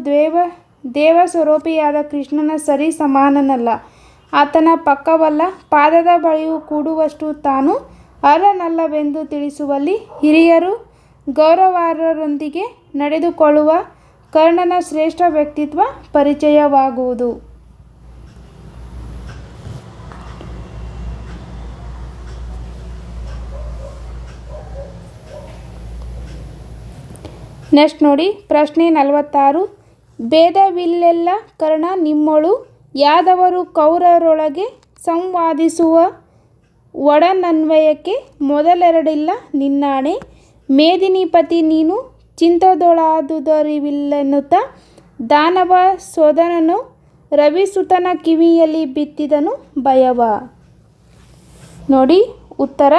ದೇವ ಸ್ವರೂಪಿಯಾದ ಕೃಷ್ಣನ ಸರಿ ಸಮಾನನಲ್ಲ, ಆತನ ಪಕ್ಕವಲ್ಲ, ಪಾದದ ಬಳಿಯೂ ಕೂಡುವಷ್ಟು ತಾನು ಅರ್ಹನಲ್ಲವೆಂದು ತಿಳಿಸುವಲ್ಲಿ ಹಿರಿಯರು ಗೌರವಾರ್ಹರೊಂದಿಗೆ ನಡೆದುಕೊಳ್ಳುವ ಕರ್ಣನ ಶ್ರೇಷ್ಠ ವ್ಯಕ್ತಿತ್ವ ಪರಿಚಯವಾಗುವುದು. ನೆಕ್ಸ್ಟ್ ನೋಡಿ, ಪ್ರಶ್ನೆ 46. ಭೇದವಿಲ್ಲೆಲ್ಲ ಕರ್ಣ ನಿಮ್ಮೊಳು ಯಾದವರು ಕೌರವರೊಳಗೆ ಸಂವಾದಿಸುವ ಒಡನನ್ವಯಕ್ಕೆ ಮೊದಲೆರಡಿಲ್ಲ ನಿನ್ನಾಣೆ ಮೇದಿನಿಪತಿ ನೀನು ಚಿಂತದೊಳಾದುದರಿವಿಲ್ಲೆನ್ನುತ್ತ ದಾನವ ಸೋದರನು ರವಿಸುತನ ಕಿವಿಯಲ್ಲಿ ಬಿತ್ತಿದನು ಭಯವ. ನೋಡಿ ಉತ್ತರ.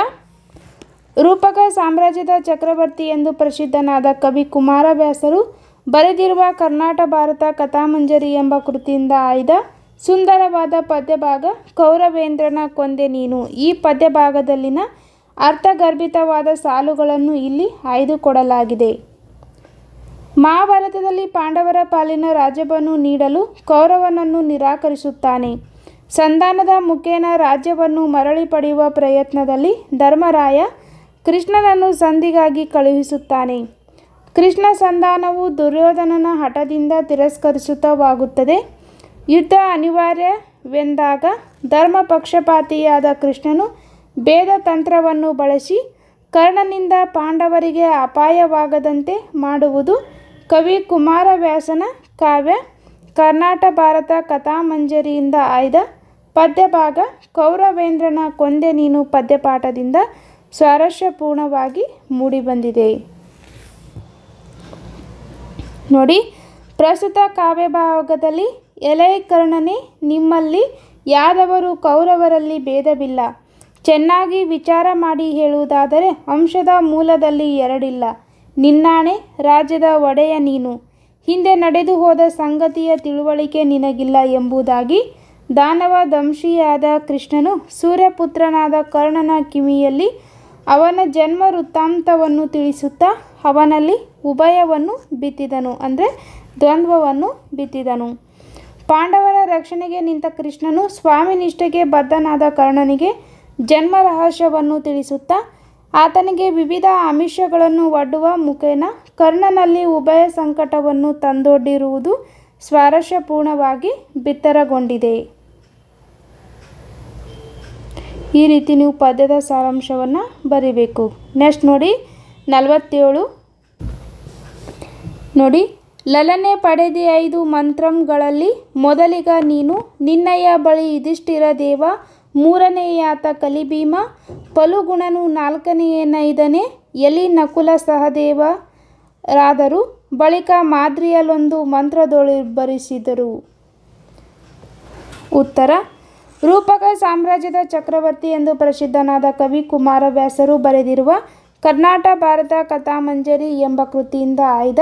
ರೂಪಕ ಸಾಮ್ರಾಜ್ಯದ ಚಕ್ರವರ್ತಿ ಎಂದು ಪ್ರಸಿದ್ಧನಾದ ಕವಿ ಕುಮಾರವ್ಯಾಸರು ಬರೆದಿರುವ ಕರ್ನಾಟ ಭಾರತ ಕಥಾಮಂಜರಿ ಎಂಬ ಕೃತಿಯಿಂದ ಆಯ್ದ ಸುಂದರವಾದ ಪದ್ಯಭಾಗ ಕೌರವೇಂದ್ರನ ಕೊಂದೆ ನೀನು. ಈ ಪದ್ಯಭಾಗದಲ್ಲಿನ ಅರ್ಥಗರ್ಭಿತವಾದ ಸಾಲುಗಳನ್ನು ಇಲ್ಲಿ ಆಯ್ದುಕೊಡಲಾಗಿದೆ. ಮಹಾಭಾರತದಲ್ಲಿ ಪಾಂಡವರ ಪಾಲಿನ ರಾಜ್ಯವನ್ನು ನೀಡಲು ಕೌರವನನ್ನು ನಿರಾಕರಿಸುತ್ತಾನೆ. ಸಂಧಾನದ ಮುಖೇನ ರಾಜ್ಯವನ್ನು ಮರಳಿ ಪಡೆಯುವ ಪ್ರಯತ್ನದಲ್ಲಿ ಧರ್ಮರಾಯ ಕೃಷ್ಣನನ್ನು ಸಂಧಿಗಾಗಿ ಕಳುಹಿಸುತ್ತಾನೆ. ಕೃಷ್ಣ ಸಂಧಾನವು ದುರ್ಯೋಧನನ ಹಠದಿಂದ ತಿರಸ್ಕೃತವಾಗುತ್ತದೆ. ಯುದ್ಧ ಅನಿವಾರ್ಯವೆಂದಾಗ ಧರ್ಮಪಕ್ಷಪಾತಿಯಾದ ಕೃಷ್ಣನು ಭೇದ ತಂತ್ರವನ್ನು ಬಳಸಿ ಕರ್ಣನಿಂದ ಪಾಂಡವರಿಗೆ ಅಪಾಯವಾಗದಂತೆ ಮಾಡುವುದು ಕವಿ ಕುಮಾರವ್ಯಾಸನ ಕಾವ್ಯ ಕರ್ನಾಟ ಭಾರತ ಕಥಾಮಂಜರಿಯಿಂದ ಆಯ್ದ ಪದ್ಯಭಾಗ ಕೌರವೇಂದ್ರನ ಕೊಂದೆ ನೀನು ಪದ್ಯಪಾಠದಿಂದ ಸ್ವಾರಸ್ಯಪೂರ್ಣವಾಗಿ ಮೂಡಿಬಂದಿದೆ. ನೋಡಿ, ಪ್ರಸ್ತುತ ಕಾವ್ಯಭಾಗದಲ್ಲಿ ಎಲೈ ಕರ್ಣನೇ, ನಿಮ್ಮಲ್ಲಿ ಯಾದವರು ಕೌರವರಲ್ಲಿ ಭೇದವಿಲ್ಲ. ಚೆನ್ನಾಗಿ ವಿಚಾರ ಮಾಡಿ ಹೇಳುವುದಾದರೆ ಅಂಶದ ಮೂಲದಲ್ಲಿ ಎರಡಿಲ್ಲ. ನಿನ್ನಾಣೆ ರಾಜ್ಯದ ಒಡೆಯ ನೀನು. ಹಿಂದೆ ನಡೆದು ಹೋದ ಸಂಗತಿಯ ತಿಳುವಳಿಕೆ ನಿನಗಿಲ್ಲ ಎಂಬುದಾಗಿ ದಾನವ ದಂಶಿಯಾದ ಕೃಷ್ಣನು ಸೂರ್ಯಪುತ್ರನಾದ ಕರ್ಣನ ಕಿವಿಯಲ್ಲಿ ಅವನ ಜನ್ಮ ವೃತ್ತಾಂತವನ್ನು ತಿಳಿಸುತ್ತಾ ಅವನಲ್ಲಿ ಉಭಯವನ್ನು ಬಿತ್ತಿದನು, ಅಂದರೆ ದ್ವಂದ್ವವನ್ನು ಬಿತ್ತಿದನು. ಪಾಂಡವರ ರಕ್ಷಣೆಗೆ ನಿಂತ ಕೃಷ್ಣನು ಸ್ವಾಮಿ ನಿಷ್ಠೆಗೆ ಬದ್ಧನಾದ ಕರ್ಣನಿಗೆ ಜನ್ಮ ರಹಸ್ಯವನ್ನು ತಿಳಿಸುತ್ತಾ ಆತನಿಗೆ ವಿವಿಧ ಆಮಿಷಗಳನ್ನು ಒಡ್ಡುವ ಮುಖೇನ ಕರ್ಣನಲ್ಲಿ ಉಭಯ ಸಂಕಟವನ್ನು ತಂದೊಡ್ಡಿರುವುದು ಸ್ವಾರಸ್ಯಪೂರ್ಣವಾಗಿ ಬಿತ್ತರಗೊಂಡಿದೆ. ಈ ರೀತಿ ನೀವು ಪದ್ಯದ ಸಾರಾಂಶವನ್ನು ಬರೀಬೇಕು. ನೆಕ್ಸ್ಟ್ ನೋಡಿ 47. ನೋಡಿ, ಲಲನೆ ಪಡೆದಿ 5 ಮಂತ್ರಂಗಳಲ್ಲಿ ಮೊದಲಿಗ ನೀನು, ನಿನ್ನಯ್ಯ ಬಳಿ ಯುಧಿಷ್ಠಿರ ದೇವ, ಮೂರನೆಯಾತ ಕಲಿಭೀಮ, ಫಲುಗುಣನು, ನಾಲ್ಕನೆಯನೈದನೇ ಎಲಿ ನಕುಲ ಸಹದೇವರಾದರು, ಬಳಿಕ ಮಾದ್ರಿಯಲ್ಲೊಂದು ಮಂತ್ರದೊಳಿಬ್ಬರಿಸಿದರು. ಉತ್ತರ: ರೂಪಕ ಸಾಮ್ರಾಜ್ಯದ ಚಕ್ರವರ್ತಿ ಎಂದು ಪ್ರಸಿದ್ಧನಾದ ಕವಿ ಕುಮಾರವ್ಯಾಸರು ಬರೆದಿರುವ ಕರ್ನಾಟ ಭಾರತ ಕಥಾಮಂಜರಿ ಎಂಬ ಕೃತಿಯಿಂದ ಆಯ್ದ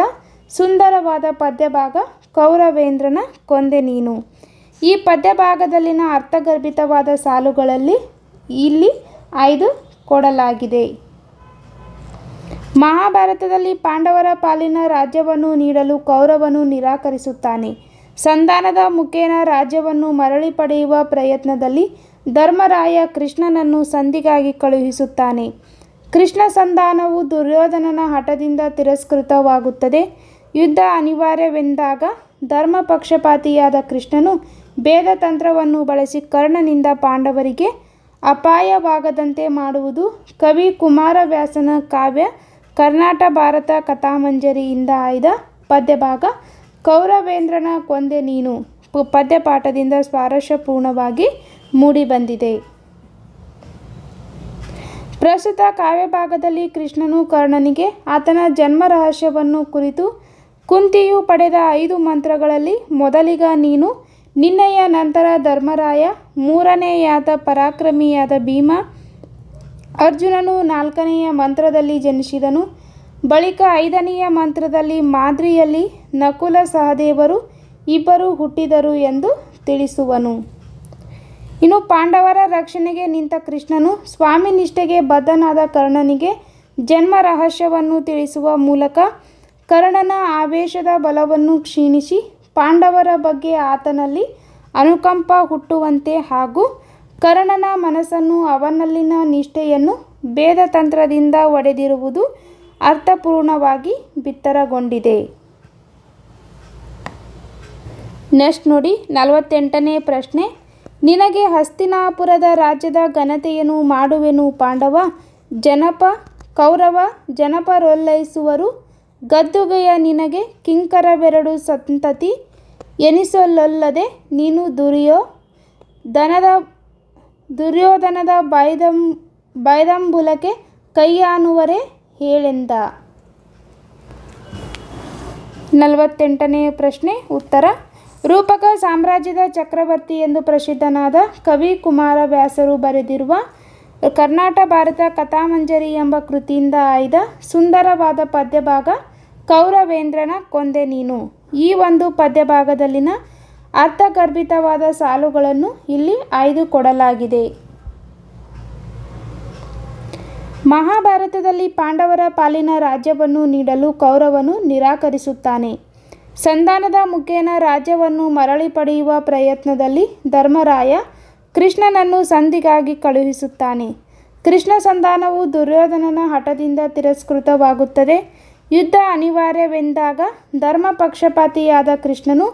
ಸುಂದರವಾದ ಪದ್ಯಭಾಗ ಕೌರವೇಂದ್ರನ ಕೊಂದೆ ನೀನು. ಈ ಪದ್ಯಭಾಗದಲ್ಲಿನ ಅರ್ಥಗರ್ಭಿತವಾದ ಸಾಲುಗಳಲ್ಲಿ ಇಲ್ಲಿ 5 ಕೊಡಲಾಗಿದೆ. ಮಹಾಭಾರತದಲ್ಲಿ ಪಾಂಡವರ ಪಾಲಿನ ರಾಜ್ಯವನ್ನು ನೀಡಲು ಕೌರವನು ನಿರಾಕರಿಸುತ್ತಾನೆ. ಸಂಧಾನದ ಮುಖೇನ ರಾಜ್ಯವನ್ನು ಮರಳಿ ಪಡೆಯುವ ಪ್ರಯತ್ನದಲ್ಲಿ ಧರ್ಮರಾಯ ಕೃಷ್ಣನನ್ನು ಸಂಧಿಗಾಗಿ ಕಳುಹಿಸುತ್ತಾನೆ. ಕೃಷ್ಣ ಸಂಧಾನವು ದುರ್ಯೋಧನನ ಹಠದಿಂದ ತಿರಸ್ಕೃತವಾಗುತ್ತದೆ. ಯುದ್ಧ ಅನಿವಾರ್ಯವೆಂದಾಗ ಧರ್ಮ ಪಕ್ಷಪಾತಿಯಾದ ಕೃಷ್ಣನು ಭೇದ ತಂತ್ರವನ್ನು ಬಳಸಿ ಕರ್ಣನಿಂದ ಪಾಂಡವರಿಗೆ ಅಪಾಯವಾಗದಂತೆ ಮಾಡುವುದು ಕವಿ ಕುಮಾರವ್ಯಾಸನ ಕಾವ್ಯ ಕರ್ನಾಟ ಭಾರತ ಕಥಾಮಂಜರಿಯಿಂದ ಆಯ್ದ ಪದ್ಯಭಾಗ ಕೌರವೇಂದ್ರನ ಕೊಂದೆ ನೀನು ಪದ್ಯಪಾಠದಿಂದ ಸ್ವಾರಸ್ಯಪೂರ್ಣವಾಗಿ ಮೂಡಿಬಂದಿದೆ. ಪ್ರಸ್ತುತ ಕಾವ್ಯಭಾಗದಲ್ಲಿ ಕೃಷ್ಣನು ಕರ್ಣನಿಗೆ ಆತನ ಜನ್ಮ ರಹಸ್ಯವನ್ನು ಕುರಿತು ಕುಂತಿಯು ಪಡೆದ 5 ಮಂತ್ರಗಳಲ್ಲಿ ಮೊದಲಿಗ ನೀನು, ನಿನ್ನಯ್ಯ ನಂತರ ಧರ್ಮರಾಯ, ಮೂರನೆಯಾತ ಪರಾಕ್ರಮಿಯಾದ ಭೀಮ, ಅರ್ಜುನನು 4ನೆಯ ಮಂತ್ರದಲ್ಲಿ ಜನಿಸಿದನು, ಬಳಿಕ 5ನೆಯ ಮಂತ್ರದಲ್ಲಿ ಮಾದ್ರಿಯಲ್ಲಿ ನಕುಲ ಸಹದೇವರು ಇಬ್ಬರು ಹುಟ್ಟಿದರು ಎಂದು ತಿಳಿಸುವನು. ಇನ್ನು ಪಾಂಡವರ ರಕ್ಷಣೆಗೆ ನಿಂತ ಕೃಷ್ಣನು ಸ್ವಾಮಿ ನಿಷ್ಠೆಗೆ ಬದ್ಧನಾದ ಕರ್ಣನಿಗೆ ಜನ್ಮ ರಹಸ್ಯವನ್ನು ತಿಳಿಸುವ ಮೂಲಕ ಕರ್ಣನ ಆವೇಶದ ಬಲವನ್ನು ಕ್ಷೀಣಿಸಿ ಪಾಂಡವರ ಬಗ್ಗೆ ಆತನಲ್ಲಿ ಅನುಕಂಪ ಹುಟ್ಟುವಂತೆ ಹಾಗೂ ಕರ್ಣನ ಮನಸ್ಸನ್ನು ಅವನಲ್ಲಿನ ನಿಷ್ಠೆಯನ್ನು ಭೇದತಂತ್ರದಿಂದ ಒಡೆದಿರುವುದು ಅರ್ಥಪೂರ್ಣವಾಗಿ ಬಿತ್ತರಗೊಂಡಿದೆ. ನೆಕ್ಸ್ಟ್ ನೋಡಿ 48ನೇ ಪ್ರಶ್ನೆ. ನಿನಗೆ ಹಸ್ತಿನಾಪುರದ ರಾಜ್ಯದ ಘನತೆಯನ್ನು ಮಾಡುವೆನು ಪಾಂಡವ, ಕೌರವ ಜನಪರೊಲ್ಲೈಸುವರು, ಗದ್ದುಗೆಯ ನಿನಗೆ ಕಿಂಕರವೆರಡು ಸಂತತಿ ಎನಿಸಲೊಲ್ಲದೆ ನೀನು ದುರ್ಯೋಧನದ ಬೈದಂಬುಲಕ್ಕೆ ಕೈಯಾನುವರೆ ಹೇಳೆಂದ. 48ನೇ ಪ್ರಶ್ನೆ. ಉತ್ತರ: ರೂಪಕ ಸಾಮ್ರಾಜ್ಯದ ಚಕ್ರವರ್ತಿ ಎಂದು ಪ್ರಸಿದ್ಧನಾದ ಕವಿ ಕುಮಾರವ್ಯಾಸರು ಬರೆದಿರುವ ಕರ್ನಾಟ ಭಾರತ ಕಥಾಮಂಜರಿ ಎಂಬ ಕೃತಿಯಿಂದ ಆಯ್ದ ಸುಂದರವಾದ ಪದ್ಯಭಾಗ ಕೌರವೇಂದ್ರನ ಕೊಂದೆ ನೀನು. ಈ ಒಂದು ಪದ್ಯಭಾಗದಲ್ಲಿನ ಅರ್ಥಗರ್ಭಿತವಾದ ಸಾಲುಗಳನ್ನು ಇಲ್ಲಿ 5 ಕೊಡಲಾಗಿದೆ. ಮಹಾಭಾರತದಲ್ಲಿ ಪಾಂಡವರ ಪಾಲಿನ ರಾಜ್ಯವನ್ನು ನೀಡಲು ಕೌರವನು ನಿರಾಕರಿಸುತ್ತಾನೆ. ಸಂಧಾನದ ಮುಖೇನ ರಾಜ್ಯವನ್ನು ಮರಳಿ ಪಡೆಯುವ ಪ್ರಯತ್ನದಲ್ಲಿ ಧರ್ಮರಾಯ ಕೃಷ್ಣನನ್ನು ಸಂಧಿಗಾಗಿ ಕಳುಹಿಸುತ್ತಾನೆ. ಕೃಷ್ಣ ಸಂಧಾನವು ದುರ್ಯೋಧನನ ಹಠದಿಂದ ತಿರಸ್ಕೃತವಾಗುತ್ತದೆ. ಯುದ್ಧ ಅನಿವಾರ್ಯವೆಂದಾಗ ಧರ್ಮ ಪಕ್ಷಪಾತಿಯಾದ ಕೃಷ್ಣನು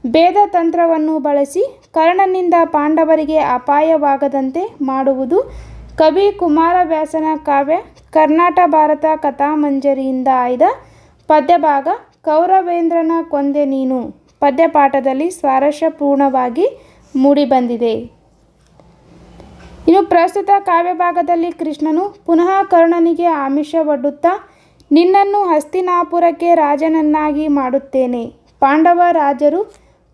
ಭೇದ ತಂತ್ರವನ್ನು ಬಳಸಿ ಕರ್ಣನಿಂದ ಪಾಂಡವರಿಗೆ ಅಪಾಯವಾಗದಂತೆ ಮಾಡುವುದು ಕವಿ ಕುಮಾರವ್ಯಾಸನ ಕಾವ್ಯ ಕರ್ನಾಟ ಭಾರತ ಕಥಾಮಂಜರಿಯಿಂದ ಆಯ್ದ ಪದ್ಯಭಾಗ ಕೌರವೇಂದ್ರನ ಕೊಂದೆ ನೀನು ಪದ್ಯಪಾಠದಲ್ಲಿ ಸ್ವಾರಸ್ಯಪೂರ್ಣವಾಗಿ ಮೂಡಿಬಂದಿದೆ. ಇನ್ನು ಪ್ರಸ್ತುತ ಕಾವ್ಯಭಾಗದಲ್ಲಿ ಕೃಷ್ಣನು ಪುನಃ ಕರ್ಣನಿಗೆ ಆಮಿಷವೊಡ್ಡುತ್ತಾ ನಿನ್ನನ್ನು ಹಸ್ತಿನಾಪುರಕ್ಕೆ ರಾಜನನ್ನಾಗಿ ಮಾಡುತ್ತೇನೆ. ಪಾಂಡವ ರಾಜರು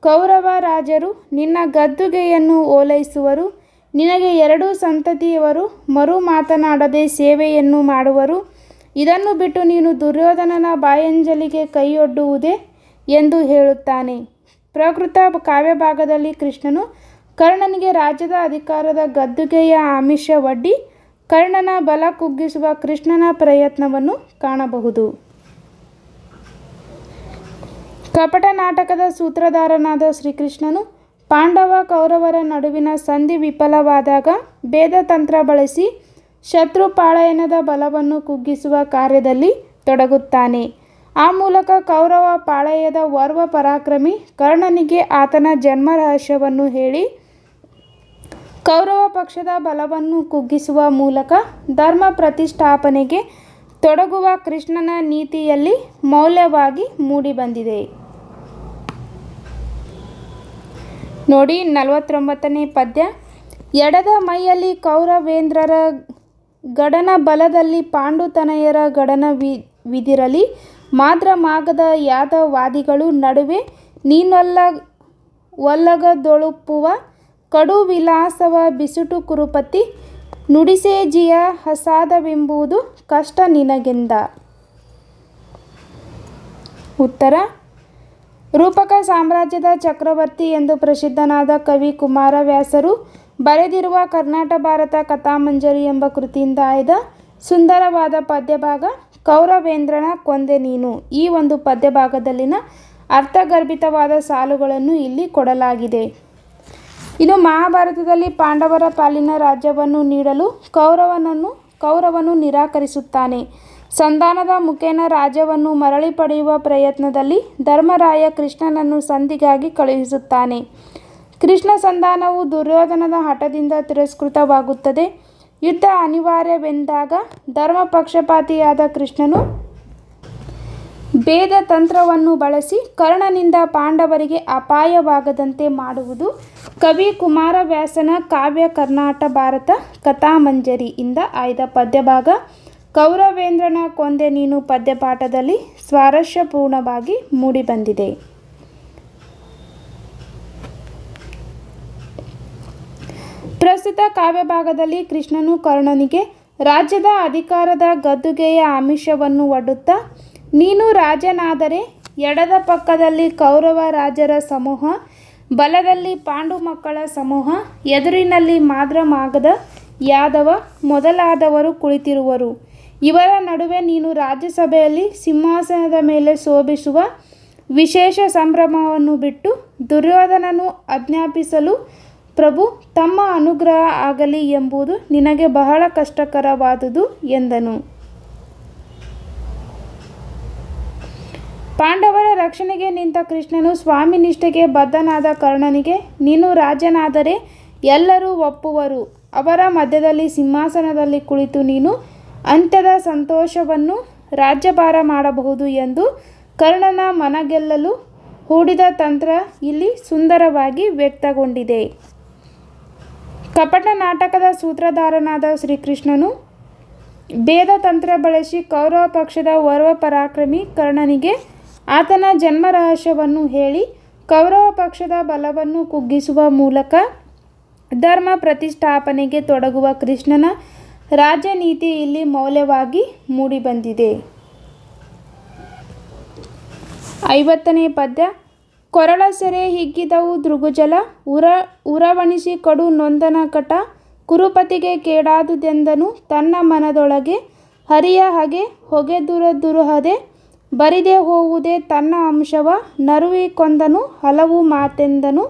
ಕೌರವ ರಾಜರು ನಿನ್ನ ಗದ್ದುಗೆಯನ್ನು ಓಲೈಸುವರು. ನಿನಗೆ 2 ಸಂತತಿಯವರು ಮರು ಮಾತನಾಡದೆ ಸೇವೆಯನ್ನು ಮಾಡುವರು. ಇದನ್ನು ಬಿಟ್ಟು ನೀನು ದುರ್ಯೋಧನನ ಬಾಯಂಜಲಿಗೆ ಕೈಯೊಡ್ಡುವುದೇ ಎಂದು ಹೇಳುತ್ತಾನೆ. ಪ್ರಕೃತ ಕಾವ್ಯಭಾಗದಲ್ಲಿ ಕೃಷ್ಣನು ಕರ್ಣನಿಗೆ ರಾಜ್ಯದ ಅಧಿಕಾರದ ಗದ್ದುಗೆಯ ಆಮಿಷ ಒಡ್ಡಿ ಕರ್ಣನ ಬಲ ಕುಗ್ಗಿಸುವ ಕೃಷ್ಣನ ಪ್ರಯತ್ನವನ್ನು ಕಾಣಬಹುದು. ಕಪಟ ನಾಟಕದ ಸೂತ್ರಧಾರನಾದ ಶ್ರೀಕೃಷ್ಣನು ಪಾಂಡವ ಕೌರವರ ನಡುವಿನ ಸಂಧಿ ವಿಫಲವಾದಾಗ ಭೇದತಂತ್ರ ಬಳಸಿ ಶತ್ರು ಪಾಳಯನದ ಬಲವನ್ನು ಕುಗ್ಗಿಸುವ ಕಾರ್ಯದಲ್ಲಿ ತೊಡಗುತ್ತಾನೆ. ಆ ಮೂಲಕ ಕೌರವ ಪಾಳಯದ ಓರ್ವ ಪರಾಕ್ರಮಿ ಕರ್ಣನಿಗೆ ಆತನ ಜನ್ಮ ರಹಸ್ಯವನ್ನು ಹೇಳಿ ಕೌರವ ಪಕ್ಷದ ಬಲವನ್ನು ಕುಗ್ಗಿಸುವ ಮೂಲಕ ಧರ್ಮ ಪ್ರತಿಷ್ಠಾಪನೆಗೆ ತೊಡಗುವ ಕೃಷ್ಣನ ನೀತಿಯಲ್ಲಿ ಮೌಲ್ಯವಾಗಿ ಮೂಡಿಬಂದಿದೆ. ನೋಡಿ 49ನೇ ಪದ್ಯ. ಎಡದ ಮೈಯಲ್ಲಿ ಕೌರವೇಂದ್ರರ ಗಡನ ಬಲದಲ್ಲಿ ಪಾಂಡುತನಯರ ಗಡನವಿದಿರಲಿ ಮಾದ್ರಮಾಗದ ಯಾದವಾದಿಗಳು ನಡುವೆ ನೀನೊಲ್ಲಗದೊಳುಪ್ಪುವ ಕಡು ವಿಲಾಸವ ಬಿಸುಟು ಕುರುಪತಿ ನುಡಿಸೇಜಿಯ ಹಸಾದವೆಂಬುದು ಕಷ್ಟ ನಿನಗೆಂದ. ಉತ್ತರ: ರೂಪಕ ಸಾಮ್ರಾಜ್ಯದ ಚಕ್ರವರ್ತಿ ಎಂದು ಪ್ರಸಿದ್ಧನಾದ ಕವಿ ಕುಮಾರವ್ಯಾಸರು ಬರೆದಿರುವ ಕರ್ನಾಟ ಭಾರತ ಕಥಾಮಂಜರಿ ಎಂಬ ಕೃತಿಯಿಂದ ಆಯ್ದ ಸುಂದರವಾದ ಪದ್ಯಭಾಗ ಕೌರವೇಂದ್ರನ ಕೊಂದೆ ನೀನು. ಈ ಒಂದು ಪದ್ಯಭಾಗದಲ್ಲಿನ ಅರ್ಥಗರ್ಭಿತವಾದ ಸಾಲುಗಳನ್ನು ಇಲ್ಲಿ ಕೊಡಲಾಗಿದೆ. ಇನ್ನು ಮಹಾಭಾರತದಲ್ಲಿ ಪಾಂಡವರ ಪಾಲಿನ ರಾಜ್ಯವನ್ನು ನೀಡಲು ಕೌರವನು ನಿರಾಕರಿಸುತ್ತಾನೆ. ಸಂಧಾನದ ಮುಖೇನ ರಾಜ್ಯವನ್ನು ಮರಳಿ ಪಡೆಯುವ ಪ್ರಯತ್ನದಲ್ಲಿ ಧರ್ಮರಾಯ ಕೃಷ್ಣನನ್ನು ಸಂಧಿಗಾಗಿ ಕಳುಹಿಸುತ್ತಾನೆ. ಕೃಷ್ಣ ಸಂಧಾನವು ದುರ್ಯೋಧನದ ಹಠದಿಂದ ತಿರಸ್ಕೃತವಾಗುತ್ತದೆ. ಯುದ್ಧ ಅನಿವಾರ್ಯವೆಂದಾಗ ಧರ್ಮ ಪಕ್ಷಪಾತಿಯಾದ ಕೃಷ್ಣನು ಭೇದ ತಂತ್ರವನ್ನು ಬಳಸಿ ಕರ್ಣನಿಂದ ಪಾಂಡವರಿಗೆ ಅಪಾಯವಾಗದಂತೆ ಮಾಡುವುದು ಕವಿ ಕುಮಾರವ್ಯಾಸನ ಕಾವ್ಯ ಕರ್ನಾಟ ಭಾರತ ಕಥಾಮಂಜರಿ ಇಂದ ಆಯ್ದ ಪದ್ಯಭಾಗ ಕೌರವೇಂದ್ರನ ಕೊಂದೆ ನೀನು ಪದ್ಯಪಾಠದಲ್ಲಿ ಸ್ವಾರಸ್ಯಪೂರ್ಣವಾಗಿ ಮೂಡಿಬಂದಿದೆ. ಪ್ರಸ್ತುತ ಕಾವ್ಯಭಾಗದಲ್ಲಿ ಕೃಷ್ಣನು ಕರ್ಣನಿಗೆ ರಾಜ್ಯದ ಅಧಿಕಾರದ ಗದ್ದುಗೆಯ ಆಮಿಷವನ್ನು ಒಡ್ಡುತ್ತಾ ನೀನು ರಾಜನಾದರೆ ಎಡದ ಪಕ್ಕದಲ್ಲಿ ಕೌರವ ರಾಜರ ಸಮೂಹ, ಬಲದಲ್ಲಿ ಪಾಂಡು ಮಕ್ಕಳ ಸಮೂಹ, ಎದುರಿನಲ್ಲಿ ಮಾದ್ರಮಾಗದ ಯಾದವ ಮೊದಲಾದವರು ಕುಳಿತಿರುವರು. ಇವರ ನಡುವೆ ನೀನು ರಾಜ್ಯಸಭೆಯಲ್ಲಿ ಸಿಂಹಾಸನದ ಮೇಲೆ ಶೋಭಿಸುವ ವಿಶೇಷ ಸಂಭ್ರಮವನ್ನು ಬಿಟ್ಟು ದುರ್ಯೋಧನನು ಆಜ್ಞಾಪಿಸಲು ಪ್ರಭು ತಮ್ಮ ಅನುಗ್ರಹ ಆಗಲಿ ಎಂಬುದು ನಿನಗೆ ಬಹಳ ಕಷ್ಟಕರವಾದುದು ಎಂದನು. ಪಾಂಡವರ ರಕ್ಷಣೆಗೆ ನಿಂತ ಕೃಷ್ಣನು ಸ್ವಾಮಿ ನಿಷ್ಠೆಗೆ ಬದ್ಧನಾದ ಕರ್ಣನಿಗೆ ನೀನು ರಾಜನಾದರೆ ಎಲ್ಲರೂ ಒಪ್ಪುವರು, ಅವರ ಮಧ್ಯದಲ್ಲಿ ಸಿಂಹಾಸನದಲ್ಲಿ ಕುಳಿತು ನೀನು ಅಂತ್ಯದ ಸಂತೋಷವನ್ನು ರಾಜ್ಯಭಾರ ಮಾಡಬಹುದು ಎಂದು ಕರ್ಣನ ಮನಗೆಲ್ಲಲು ಹೂಡಿದ ತಂತ್ರ ಇಲ್ಲಿ ಸುಂದರವಾಗಿ ವ್ಯಕ್ತಗೊಂಡಿದೆ. ಕಪಟ ನಾಟಕದ ಸೂತ್ರಧಾರನಾದ ಶ್ರೀಕೃಷ್ಣನು ಭೇದ ತಂತ್ರ ಬಳಸಿ ಕೌರವ ಪಕ್ಷದ ಓರ್ವ ಪರಾಕ್ರಮಿ ಕರ್ಣನಿಗೆ ಆತನ ಜನ್ಮ ರಹಸ್ಯವನ್ನು ಹೇಳಿ ಕೌರವ ಪಕ್ಷದ ಬಲವನ್ನು ಕುಗ್ಗಿಸುವ ಮೂಲಕ ಧರ್ಮ ಪ್ರತಿಷ್ಠಾಪನೆಗೆ ತೊಡಗುವ ಕೃಷ್ಣನ ರಾಜನೀತಿ ಇಲ್ಲಿ ಮೌಲ್ಯವಾಗಿ ಮೂಡಿಬಂದಿದೆ. 50ನೇ ಪದ್ಯ. ಕೊರಳ ಸೆರೆ ಹಿಗ್ಗಿದವು ದೃಗುಜಲ ಉರವಣಿಸಿ ಕಡು ನೊಂದನ ಕಟ ಕುರುಪತಿಗೆ ಕೇಡಾದುದೆಂದನು ತನ್ನ ಮನದೊಳಗೆ ಹರಿಯ ಹಗೆ ಹೊಗೆದುರದುರಹದೆ ಬರಿದೆ ಹೋವುದೇ ತನ್ನ ಅಂಶವ ನರುವಿ ಕೊಂದನು ಹಲವು ಮಾತೆಂದನು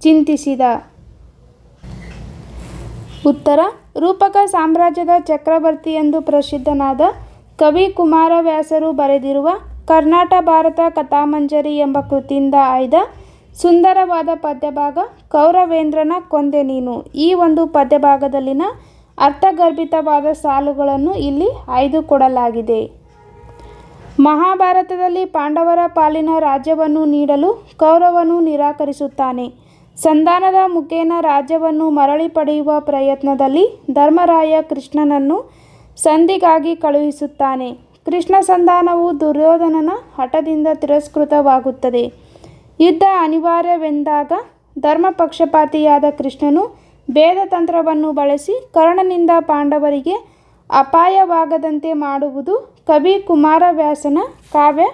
ಚಿಂತಿಸಿದ. ಉತ್ತರ: ರೂಪಕ ಸಾಮ್ರಾಜ್ಯದ ಚಕ್ರವರ್ತಿ ಎಂದು ಪ್ರಸಿದ್ಧನಾದ ಕವಿ ಕುಮಾರವ್ಯಾಸರು ಬರೆದಿರುವ ಕರ್ನಾಟ ಭಾರತ ಕಥಾಮಂಜರಿ ಎಂಬ ಕೃತಿಯಿಂದ ಆಯ್ದ ಸುಂದರವಾದ ಪದ್ಯಭಾಗ ಕೌರವೇಂದ್ರನ ಕೊಂದೆ ನೀನು. ಈ ಒಂದು ಪದ್ಯಭಾಗದಲ್ಲಿನ ಅರ್ಥಗರ್ಭಿತವಾದ ಸಾಲುಗಳನ್ನು ಇಲ್ಲಿ ಆಯ್ದುಕೊಡಲಾಗಿದೆ. ಮಹಾಭಾರತದಲ್ಲಿ ಪಾಂಡವರ ಪಾಲಿನ ರಾಜ್ಯವನ್ನು ನೀಡಲು ಕೌರವನು ನಿರಾಕರಿಸುತ್ತಾನೆ. ಸಂಧಾನದ ಮುಖೇನ ರಾಜ್ಯವನ್ನು ಮರಳಿ ಪಡೆಯುವ ಪ್ರಯತ್ನದಲ್ಲಿ ಧರ್ಮರಾಯ ಕೃಷ್ಣನನ್ನು ಸಂಧಿಗಾಗಿ ಕಳುಹಿಸುತ್ತಾನೆ. ಕೃಷ್ಣ ಸಂಧಾನವು ದುರ್ಯೋಧನನ ಹಠದಿಂದ ತಿರಸ್ಕೃತವಾಗುತ್ತದೆ. ಯುದ್ಧ ಅನಿವಾರ್ಯವೆಂದಾಗ ಧರ್ಮ ಪಕ್ಷಪಾತಿಯಾದ ಕೃಷ್ಣನು ಭೇದ ತಂತ್ರವನ್ನು ಬಳಸಿ ಕರ್ಣನಿಂದ ಪಾಂಡವರಿಗೆ ಅಪಾಯವಾಗದಂತೆ ಮಾಡುವುದು ಕವಿ ಕುಮಾರವ್ಯಾಸನ ಕಾವ್ಯ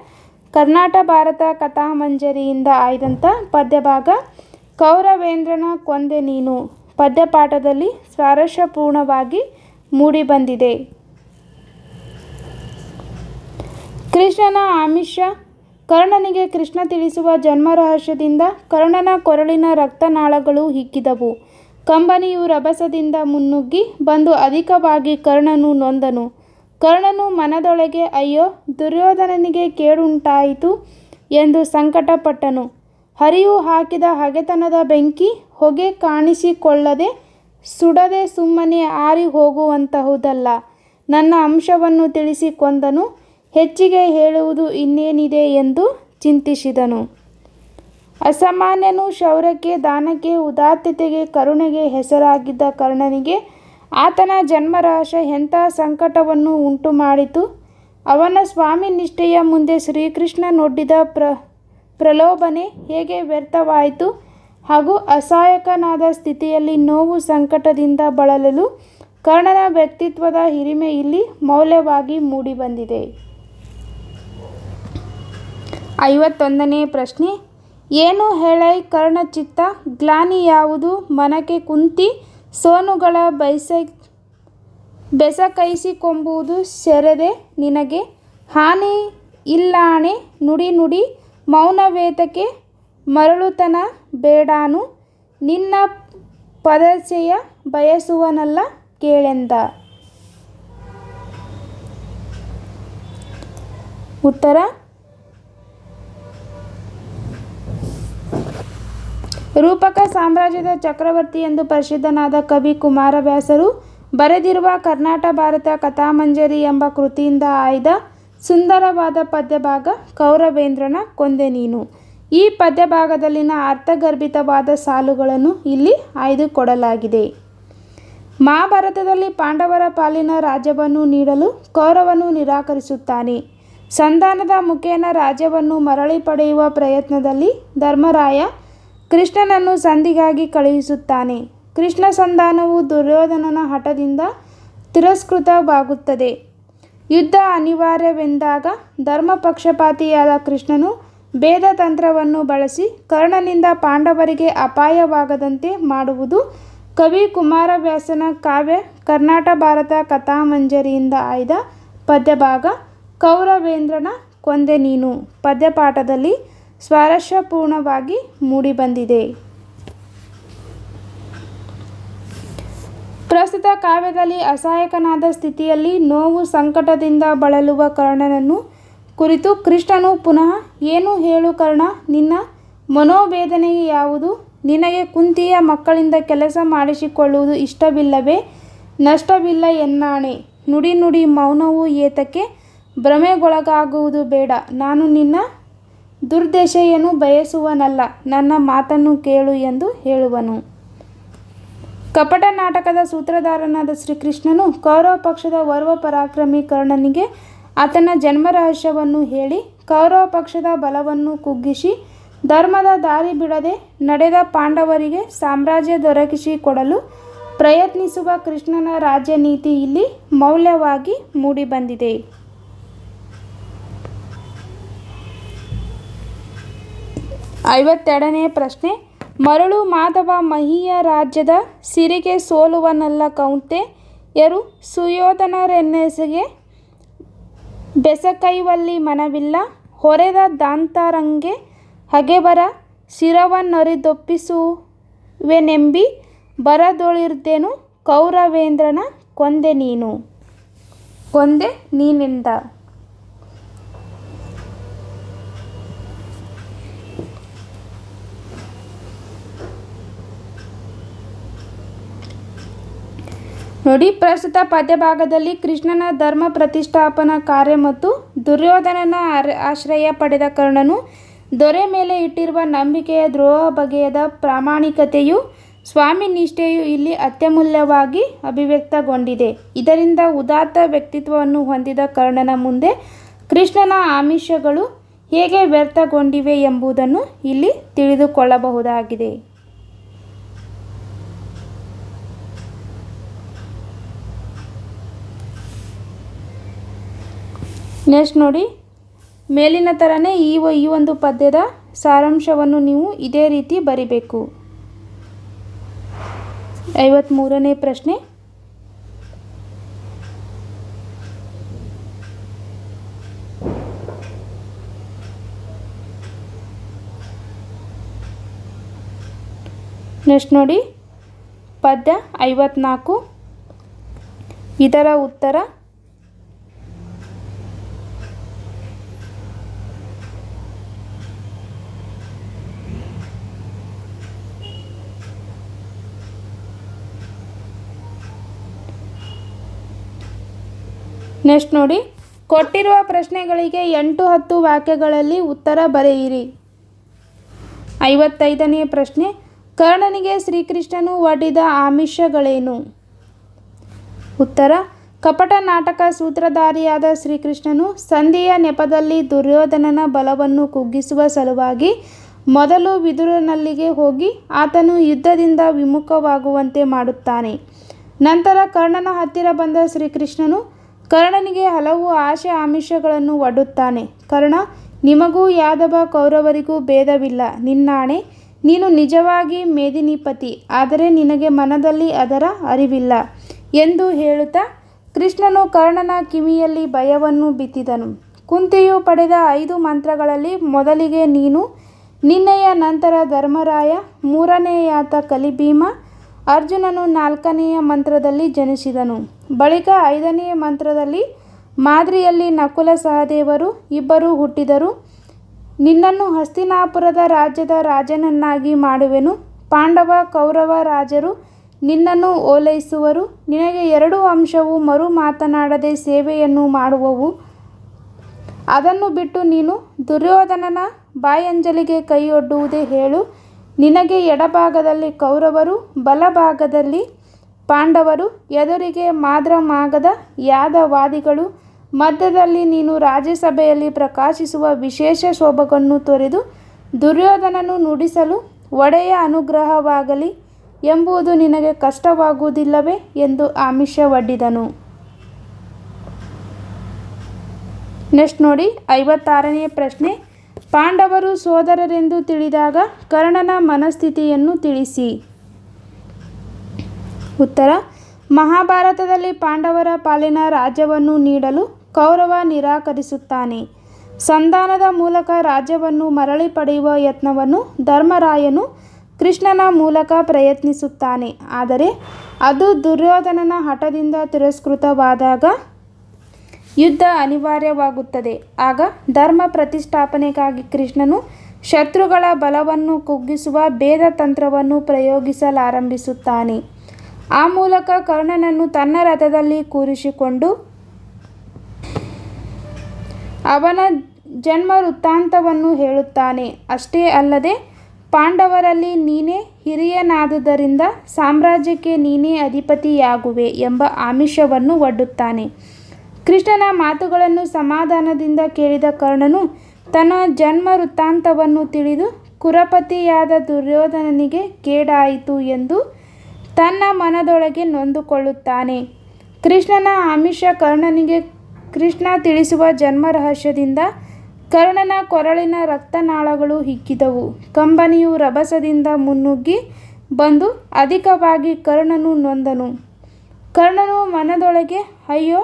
ಕರ್ನಾಟ ಭಾರತ ಕಥಾಮಂಜರಿಯಿಂದ ಆಯ್ದಂಥ ಪದ್ಯಭಾಗ ಕೌರವೇಂದ್ರನ ಕೊಂದೆ ನೀನು ಪದ್ಯಪಾಠದಲ್ಲಿ ಸ್ವಾರಸ್ಯಪೂರ್ಣವಾಗಿ ಮೂಡಿಬಂದಿದೆ. ಕೃಷ್ಣನ ಆಮಿಷ ಕರ್ಣನಿಗೆ ಕೃಷ್ಣ ತಿಳಿಸುವ ಜನ್ಮರಹಸ್ಯದಿಂದ ಕರ್ಣನ ಕೊರಳಿನ ರಕ್ತನಾಳಗಳು ಹಿಗ್ಗಿದವು. ಕಂಬನಿಯು ರಭಸದಿಂದ ಮುನ್ನುಗ್ಗಿ ಬಂದು ಅಧಿಕವಾಗಿ ಕರ್ಣನು ನೊಂದನು. ಕರ್ಣನು ಮನದೊಳಗೆ ಅಯ್ಯೋ, ದುರ್ಯೋಧನನಿಗೆ ಕೇಡುಂಟಾಯಿತು ಎಂದು ಸಂಕಟಪಟ್ಟನು. ಹರಿಯು ಹಾಕಿದ ಹಗೆತನದ ಬೆಂಕಿ ಹೊಗೆ ಕಾಣಿಸಿಕೊಳ್ಳದೆ ಸುಡದೆ ಸುಮ್ಮನೆ ಆರಿ ಹೋಗುವಂತಹುದಲ್ಲ. ನನ್ನ ಅಂಶವನ್ನು ತಿಳಿಸಿ ಕೊಂದನು, ಹೆಚ್ಚಿಗೆ ಹೇಳುವುದು ಇನ್ನೇನಿದೆ ಎಂದು ಚಿಂತಿಸಿದನು. ಅಸಾಮಾನ್ಯನು, ಶೌರ್ಯಕ್ಕೆ, ದಾನಕ್ಕೆ, ಉದಾತ್ತತೆಗೆ, ಕರುಣೆಗೆ ಹೆಸರಾಗಿದ್ದ ಕರ್ಣನಿಗೆ ಆತನ ಜನ್ಮರಹಸ್ಯ ಎಂಥ ಸಂಕಟವನ್ನು ಉಂಟುಮಾಡಿತು. ಅವನ ಸ್ವಾಮಿ ನಿಷ್ಠೆಯ ಮುಂದೆ ಶ್ರೀಕೃಷ್ಣನೊಡ್ಡಿದ ಪ್ರಲೋಭನೆ ಹೇಗೆ ವ್ಯರ್ಥವಾಯಿತು ಹಾಗೂ ಅಸಹಾಯಕನಾದ ಸ್ಥಿತಿಯಲ್ಲಿ ನೋವು ಸಂಕಟದಿಂದ ಬಳಲಲು ಕರ್ಣನ ವ್ಯಕ್ತಿತ್ವದ ಹಿರಿಮೆ ಇಲ್ಲಿ ಮೌಲ್ಯವಾಗಿ ಮೂಡಿಬಂದಿದೆ. 51ನೇ ಪ್ರಶ್ನೆ. ಏನು ಹೇಳೈ ಕರ್ಣಚಿತ್ತ, ಗ್ಲಾನಿ ಯಾವುದು ಮನಕ್ಕೆ ಕುಂತಿ, ಸೋನುಗಳ ಬೆಸಕೈಸಿಕೊಂಬುದು ಸೆರದೆ ನಿನಗೆ, ಹಾನಿ ಇಲ್ಲಾಣೆ ನುಡಿ ನುಡಿ ಮೌನವೇತಕ್ಕೆ ಮರಳುತನ ಬೇಡಾನು, ನಿನ್ನ ಪದಸೆಯ ಬಯಸುವನಲ್ಲ ಕೇಳೆಂದ. ಉತ್ತರ: ರೂಪಕ ಸಾಮ್ರಾಜ್ಯದ ಚಕ್ರವರ್ತಿ ಎಂದು ಪ್ರಸಿದ್ಧನಾದ ಕವಿ ಕುಮಾರವ್ಯಾಸರು ಬರೆದಿರುವ ಕರ್ನಾಟ ಭಾರತ ಕಥಾಮಂಜರಿ ಎಂಬ ಕೃತಿಯಿಂದ ಆಯ್ದ ಸುಂದರವಾದ ಪದ್ಯಭಾಗ ಕೌರವೇಂದ್ರನ ಕೊಂದೆ ನೀನು. ಈ ಪದ್ಯಭಾಗದಲ್ಲಿನ ಅರ್ಥಗರ್ಭಿತವಾದ ಸಾಲುಗಳನ್ನು ಇಲ್ಲಿ ಆಯ್ದುಕೊಡಲಾಗಿದೆ. ಮಹಾಭಾರತದಲ್ಲಿ ಪಾಂಡವರ ಪಾಲಿನ ರಾಜ್ಯವನ್ನು ನೀಡಲು ಕೌರವನು ನಿರಾಕರಿಸುತ್ತಾನೆ. ಸಂಧಾನದ ಮುಖೇನ ರಾಜ್ಯವನ್ನು ಮರಳಿ ಪಡೆಯುವ ಪ್ರಯತ್ನದಲ್ಲಿ ಧರ್ಮರಾಯ ಕೃಷ್ಣನನ್ನು ಸಂಧಿಗಾಗಿ ಕಳುಹಿಸುತ್ತಾನೆ. ಕೃಷ್ಣ ಸಂಧಾನವು ದುರ್ಯೋಧನನ ಹಠದಿಂದ ತಿರಸ್ಕೃತವಾಗುತ್ತದೆ. ಯುದ್ಧ ಅನಿವಾರ್ಯವೆಂದಾಗ ಧರ್ಮಪಕ್ಷಪಾತಿಯಾದ ಕೃಷ್ಣನು ಭೇದ ತಂತ್ರವನ್ನು ಬಳಸಿ ಕರ್ಣನಿಂದ ಪಾಂಡವರಿಗೆ ಅಪಾಯವಾಗದಂತೆ ಮಾಡುವುದು ಕವಿ ಕುಮಾರವ್ಯಾಸನ ಕಾವ್ಯ ಕರ್ನಾಟ ಭಾರತ ಕಥಾಮಂಜರಿಯಿಂದ ಆಯ್ದ ಪದ್ಯಭಾಗ ಕೌರವೇಂದ್ರನ ಕೊಂದೆ ನೀನು ಪದ್ಯಪಾಠದಲ್ಲಿ ಸ್ವಾರಸ್ಯಪೂರ್ಣವಾಗಿ ಮೂಡಿಬಂದಿದೆ. ಪ್ರಸ್ತುತ ಕಾವ್ಯದಲ್ಲಿ ಅಸಹಾಯಕನಾದ ಸ್ಥಿತಿಯಲ್ಲಿ ನೋವು ಸಂಕಟದಿಂದ ಬಳಲುವ ಕರ್ಣನನ್ನು ಕುರಿತು ಕೃಷ್ಣನು ಪುನಃ ಏನು ಹೇಳು ಕರ್ಣ, ನಿನ್ನ ಮನೋವೇದನೆ ಯಾವುದು? ನಿನಗೆ ಕುಂತಿಯ ಮಕ್ಕಳಿಂದ ಕೆಲಸ ಮಾಡಿಸಿಕೊಳ್ಳುವುದು ಇಷ್ಟವಿಲ್ಲವೇ? ನಷ್ಟವಿಲ್ಲ ಎನ್ನಾಣೆ. ನುಡಿ ನುಡಿ ಮೌನವು ಏತಕ್ಕೆ? ಭ್ರಮೆಗೊಳಗಾಗುವುದು ಬೇಡ. ನಾನು ನಿನ್ನ ದುರ್ದಶೆಯನ್ನು ಬಯಸುವನಲ್ಲ, ನನ್ನ ಮಾತನ್ನು ಕೇಳು ಎಂದು ಹೇಳುವನು. ಕಪಟ ನಾಟಕದ ಸೂತ್ರಧಾರನಾದ ಶ್ರೀಕೃಷ್ಣನು ಕೌರವ ಪಕ್ಷದ ಓರ್ವ ಪರಾಕ್ರಮಿ ಕರ್ಣನಿಗೆ ಆತನ ಜನ್ಮರಹಸ್ಯವನ್ನು ಹೇಳಿ ಕೌರವ ಪಕ್ಷದ ಬಲವನ್ನು ಕುಗ್ಗಿಸಿ ಧರ್ಮದ ದಾರಿ ಬಿಡದೆ ನಡೆದ ಪಾಂಡವರಿಗೆ ಸಾಮ್ರಾಜ್ಯ ದೊರಕಿಸಿಕೊಡಲು ಪ್ರಯತ್ನಿಸುವ ಕೃಷ್ಣನ ರಾಜ್ಯನೀತಿ ಇಲ್ಲಿ ಮೌಲ್ಯವಾಗಿ ಮೂಡಿಬಂದಿದೆ. 52ನೇ ಪ್ರಶ್ನೆ. ಮರಳು ಮಾಧವ ಮಹೀಯ ರಾಜ್ಯದ ಸಿರಿಗೆ ಸೋಲುವನಲ್ಲ ಕೌಂತೆಯರು ಸುಯೋಧನರೆನ್ನೆಸೆಗೆ ಬೆಸಕೈವಲ್ಲಿ ಮನವಿಲ್ಲ ಹೊರೆದ ದಾಂತರಂಗೆ ಹಗೆಬರ ಶಿರವನ್ನರಿದೊಪ್ಪಿಸುವೆನೆಂಬಿ ಬರದೊಳಿರ್ದೆನು ಕೌರವೇಂದ್ರನ ಕೊಂದೆ ನೀನೆಂದ. ನೋಡಿ, ಪ್ರಸ್ತುತ ಪದ್ಯಭಾಗದಲ್ಲಿ ಕೃಷ್ಣನ ಧರ್ಮ ಪ್ರತಿಷ್ಠಾಪನಾ ಕಾರ್ಯ ಮತ್ತು ದುರ್ಯೋಧನನ ಆಶ್ರಯ ಪಡೆದ ಕರ್ಣನು ದೊರೆ ಮೇಲೆ ಇಟ್ಟಿರುವ ನಂಬಿಕೆಯ ದ್ರೋಹ ಬಗೆಯದ ಪ್ರಾಮಾಣಿಕತೆಯು ಸ್ವಾಮಿ ನಿಷ್ಠೆಯು ಇಲ್ಲಿ ಅತ್ಯಮೂಲ್ಯವಾಗಿ ಅಭಿವ್ಯಕ್ತಗೊಂಡಿದೆ. ಇದರಿಂದ ಉದಾತ್ತ ವ್ಯಕ್ತಿತ್ವವನ್ನು ಹೊಂದಿದ ಕರ್ಣನ ಮುಂದೆ ಕೃಷ್ಣನ ಆಮಿಷಗಳು ಹೇಗೆ ವ್ಯರ್ಥಗೊಂಡಿವೆ ಎಂಬುದನ್ನು ಇಲ್ಲಿ ತಿಳಿದುಕೊಳ್ಳಬಹುದಾಗಿದೆ. ನೆಕ್ಸ್ಟ್ ನೋಡಿ, ಮೇಲಿನ ಥರನೇ ಈ ಒಂದು ಪದ್ಯದ ಸಾರಾಂಶವನ್ನು ನೀವು ಇದೇ ರೀತಿ ಬರಿಬೇಕು. 53ನೇ ಪ್ರಶ್ನೆ. ನೆಕ್ಸ್ಟ್ ನೋಡಿ ಪದ್ಯ 54 ಇದರ ಉತ್ತರ ನೆಕ್ಸ್ಟ್ ನೋಡಿ ಕೊಟ್ಟಿರುವ ಪ್ರಶ್ನೆಗಳಿಗೆ 8-10 ವಾಕ್ಯಗಳಲ್ಲಿ ಉತ್ತರ ಬರೆಯಿರಿ. 55ನೇ ಪ್ರಶ್ನೆ, ಕರ್ಣನಿಗೆ ಶ್ರೀಕೃಷ್ಣನು ಒಡ್ಡಿದ ಆಮಿಷಗಳೇನು? ಉತ್ತರ, ಕಪಟ ನಾಟಕ ಸೂತ್ರಧಾರಿಯಾದ ಶ್ರೀಕೃಷ್ಣನು ಸಂಧಿಯ ನೆಪದಲ್ಲಿ ದುರ್ಯೋಧನನ ಬಲವನ್ನು ಕುಗ್ಗಿಸುವ ಸಲುವಾಗಿ ಮೊದಲು ವಿದುರನಲ್ಲಿಗೆ ಹೋಗಿ ಆತನು ಯುದ್ಧದಿಂದ ವಿಮುಖವಾಗುವಂತೆ ಮಾಡುತ್ತಾನೆ. ನಂತರ ಕರ್ಣನ ಹತ್ತಿರ ಬಂದ ಶ್ರೀಕೃಷ್ಣನು ಕರ್ಣನಿಗೆ ಹಲವು ಆಶೆ ಆಮಿಷಗಳನ್ನು ಒಡ್ಡುತ್ತಾನೆ. ಕರ್ಣ, ನಿಮಗೂ ಯಾದವ ಕೌರವರಿಗೂ ಭೇದವಿಲ್ಲ. ನಿನ್ನಾಣೆ, ನೀನು ನಿಜವಾಗಿ ಮೇದಿನಿಪತಿ, ಆದರೆ ನಿನಗೆ ಮನದಲ್ಲಿ ಅದರ ಅರಿವಿಲ್ಲ ಎಂದು ಹೇಳುತ್ತಾ ಕೃಷ್ಣನು ಕರ್ಣನ ಕಿವಿಯಲ್ಲಿ ಭಯವನ್ನು ಬಿತ್ತಿದನು. ಕುಂತಿಯು ಪಡೆದ 5 ಮಂತ್ರಗಳಲ್ಲಿ ಮೊದಲಿಗೆ ನೀನು, ನಿನ್ನೆಯ ನಂತರ ಧರ್ಮರಾಯ, 3ನೇಯಾತ ಕಲಿಭೀಮ, ಅರ್ಜುನನು 4ನೆಯ ಮಂತ್ರದಲ್ಲಿ ಜನಿಸಿದನು. ಬಳಿಕ 5ನೇ ಮಂತ್ರದಲ್ಲಿ ಮಾದ್ರಿಯಲ್ಲಿ ನಕುಲ ಸಹದೇವರು ಇಬ್ಬರು ಹುಟ್ಟಿದರು. ನಿನ್ನನ್ನು ಹಸ್ತಿನಾಪುರದ ರಾಜ್ಯದ ರಾಜನನ್ನಾಗಿ ಮಾಡುವೆನು. ಪಾಂಡವ ಕೌರವ ರಾಜರು ನಿನ್ನನ್ನು ಓಲೈಸುವರು. ನಿನಗೆ 2 ಅಂಶವು ಮರು ಮಾತನಾಡದೆ ಸೇವೆಯನ್ನು ಮಾಡುವವು. ಅದನ್ನು ಬಿಟ್ಟು ನೀನು ದುರ್ಯೋಧನನ ಬಾಯಂಜಲಿಗೆ ಕೈಯೊಡ್ಡುವುದೇ ಹೇಳು. ನಿನಗೆ ಎಡಭಾಗದಲ್ಲಿ ಕೌರವರು, ಬಲಭಾಗದಲ್ಲಿ ಪಾಂಡವರು, ಎದುರಿಗೆ ಮಾದ್ರಮಾಗದ ಯಾದವಾದಿಗಳು, ಮಧ್ಯದಲ್ಲಿ ನೀನು ರಾಜ್ಯಸಭೆಯಲ್ಲಿ ಪ್ರಕಾಶಿಸುವ ವಿಶೇಷ ಶೋಭೆಯನ್ನು ತೊರೆದು ದುರ್ಯೋಧನನು ನುಡಿಸಲು ಒಡೆಯ ಅನುಗ್ರಹವಾಗಲಿ ಎಂಬುದು ನಿನಗೆ ಕಷ್ಟವಾಗುವುದಿಲ್ಲವೇ ಎಂದು ಆಮಿಷ ಒಡ್ಡಿದನು. ನೆಕ್ಸ್ಟ್ ನೋಡಿ 56ನೇ ಪ್ರಶ್ನೆ, ಪಾಂಡವರು ಸೋದರರೆಂದು ತಿಳಿದಾಗ ಕರ್ಣನ ಮನಸ್ಥಿತಿಯನ್ನು ತಿಳಿಸಿ. ಉತ್ತರ, ಮಹಾಭಾರತದಲ್ಲಿ ಪಾಂಡವರ ಪಾಲಿನ ರಾಜ್ಯವನ್ನು ನೀಡಲು ಕೌರವ ನಿರಾಕರಿಸುತ್ತಾನೆ. ಸಂಧಾನದ ಮೂಲಕ ರಾಜ್ಯವನ್ನು ಮರಳಿ ಪಡೆಯುವ ಯತ್ನವನ್ನು ಧರ್ಮರಾಯನು ಕೃಷ್ಣನ ಮೂಲಕ ಪ್ರಯತ್ನಿಸುತ್ತಾನೆ. ಆದರೆ ಅದು ದುರ್ಯೋಧನನ ಹಠದಿಂದ ತಿರಸ್ಕೃತವಾದಾಗ ಯುದ್ಧ ಅನಿವಾರ್ಯವಾಗುತ್ತದೆ. ಆಗ ಧರ್ಮ ಪ್ರತಿಷ್ಠಾಪನೆಗಾಗಿ ಕೃಷ್ಣನು ಶತ್ರುಗಳ ಬಲವನ್ನು ಕುಗ್ಗಿಸುವ ಭೇದ ತಂತ್ರವನ್ನು ಪ್ರಯೋಗಿಸಲಾರಂಭಿಸುತ್ತಾನೆ. ಆ ಮೂಲಕ ಕರ್ಣನನ್ನು ತನ್ನ ರಥದಲ್ಲಿ ಕೂರಿಸಿಕೊಂಡು ಅವನ ಜನ್ಮ ವೃತ್ತಾಂತವನ್ನು ಹೇಳುತ್ತಾನೆ. ಅಷ್ಟೇ ಅಲ್ಲದೆ ಪಾಂಡವರಲ್ಲಿ ನೀನೇ ಹಿರಿಯನಾದುದರಿಂದ ಸಾಮ್ರಾಜ್ಯಕ್ಕೆ ನೀನೇ ಅಧಿಪತಿಯಾಗುವೆ ಎಂಬ ಆಮಿಷವನ್ನು ಒಡ್ಡುತ್ತಾನೆ. ಕೃಷ್ಣನ ಮಾತುಗಳನ್ನು ಸಮಾಧಾನದಿಂದ ಕೇಳಿದ ಕರ್ಣನು ತನ್ನ ಜನ್ಮ ವೃತ್ತಾಂತವನ್ನು ತಿಳಿದು ಕುರಪತಿಯಾದ ದುರ್ಯೋಧನನಿಗೆ ಕೇಡಾಯಿತು ಎಂದು ತನ್ನ ಮನದೊಳಗೆ ನೊಂದುಕೊಳ್ಳುತ್ತಾನೆ. ಕೃಷ್ಣನ ಆಮಿಷ ಕರ್ಣನಿಗೆ ಕೃಷ್ಣ ತಿಳಿಸುವ ಜನ್ಮ ರಹಸ್ಯದಿಂದ ಕರ್ಣನ ಕೊರಳಿನ ರಕ್ತನಾಳಗಳು ಹಿಗ್ಗಿದವು. ಕಂಬನಿಯು ರಭಸದಿಂದ ಮುನ್ನುಗ್ಗಿ ಬಂದು ಅಧಿಕವಾಗಿ ಕರ್ಣನು ನೊಂದನು. ಕರ್ಣನು ಮನದೊಳಗೆ ಅಯ್ಯೋ,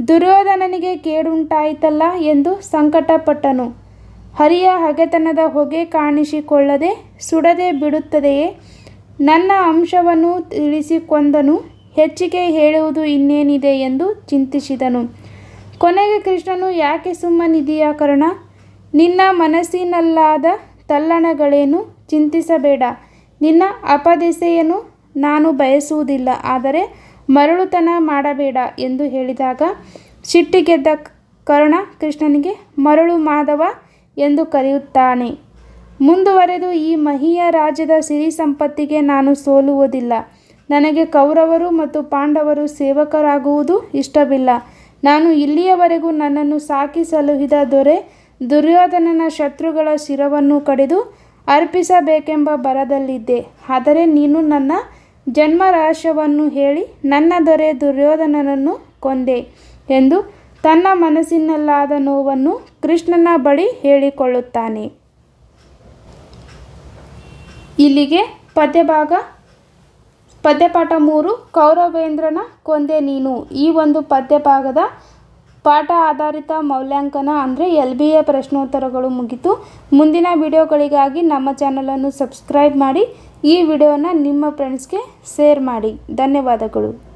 ದುರ್ಯೋಧನನಿಗೆ ಕೇಡುಂಟಾಯಿತಲ್ಲ ಎಂದು ಸಂಕಟಪಟ್ಟನು. ಹರಿಯ ಹಗೆತನದ ಹೊಗೆ ಕಾಣಿಸಿಕೊಳ್ಳದೆ ಸುಡದೆ ಬಿಡುತ್ತದೆಯೇ? ನನ್ನ ಅಂಶವನ್ನು ತಿಳಿಸಿಕೊಂಡನು, ಹೆಚ್ಚಿಗೆ ಹೇಳುವುದು ಇನ್ನೇನಿದೆ ಎಂದು ಚಿಂತಿಸಿದನು. ಕೊನೆಗೆ ಕೃಷ್ಣನು, ಯಾಕೆ ಸುಮ್ಮನಿದೆಯಾ ಕರ್ಣ? ನಿನ್ನ ಮನಸ್ಸಿನಲ್ಲಾದ ತಲ್ಲಣಗಳೇನು? ಚಿಂತಿಸಬೇಡ. ನಿನ್ನ ಅಪದೆಸೆಯನ್ನು ನಾನು ಬಯಸುವುದಿಲ್ಲ, ಆದರೆ ಮರಳುತನ ಮಾಡಬೇಡ ಎಂದು ಹೇಳಿದಾಗ ಸಿಟ್ಟಿಗೆದ್ದ ಕರ್ಣ ಕೃಷ್ಣನಿಗೆ ಮರಳು ಮಾಧವ ಎಂದು ಕರೆಯುತ್ತಾನೆ. ಮುಂದುವರೆದು, ಈ ಮಹೀಯ ರಾಜ್ಯದ ಸಿರಿ ಸಂಪತ್ತಿಗೆ ನಾನು ಸೋಲುವುದಿಲ್ಲ. ನನಗೆ ಕೌರವರು ಮತ್ತು ಪಾಂಡವರು ಸೇವಕರಾಗುವುದು ಇಷ್ಟವಿಲ್ಲ. ನಾನು ಇಲ್ಲಿಯವರೆಗೂ ನನ್ನನ್ನು ಸಾಕಿ ಸಲುಹಿದ ದೊರೆ ದುರ್ಯೋಧನನ ಶತ್ರುಗಳ ಶಿರವನ್ನು ಕಡಿದು ಅರ್ಪಿಸಬೇಕೆಂಬ ಭರದಲ್ಲಿದ್ದೆ. ಆದರೆ ನೀನು ನನ್ನ ಜನ್ಮ ರಹಸ್ಯವನ್ನು ಹೇಳಿ ನನ್ನ ದೊರೆ ದುರ್ಯೋಧನನನ್ನು ಕೊಂದೆ ಎಂದು ತನ್ನ ಮನಸ್ಸಿನಲ್ಲಾದ ನೋವನ್ನು ಕೃಷ್ಣನ ಬಳಿ ಹೇಳಿಕೊಳ್ಳುತ್ತಾನೆ. ಇಲ್ಲಿಗೆ ಪದ್ಯಪಾಠ 3 ಕೌರವೇಂದ್ರನ ಕೊಂದೆ ನೀನು ಈ ಒಂದು ಪದ್ಯಭಾಗದ ಪಾಠ ಆಧಾರಿತ ಮೌಲ್ಯಾಂಕನ ಅಂದರೆ LBA ಪ್ರಶ್ನೋತ್ತರಗಳು ಮುಗಿತು. ಮುಂದಿನ ವಿಡಿಯೋಗಳಿಗಾಗಿ ನಮ್ಮ ಚಾನಲನ್ನು ಸಬ್ಸ್ಕ್ರೈಬ್ ಮಾಡಿ. ಈ ವಿಡಿಯೋನ ನಿಮ್ಮ ಫ್ರೆಂಡ್ಸ್ಗೆ ಶೇರ್ ಮಾಡಿ. ಧನ್ಯವಾದಗಳು.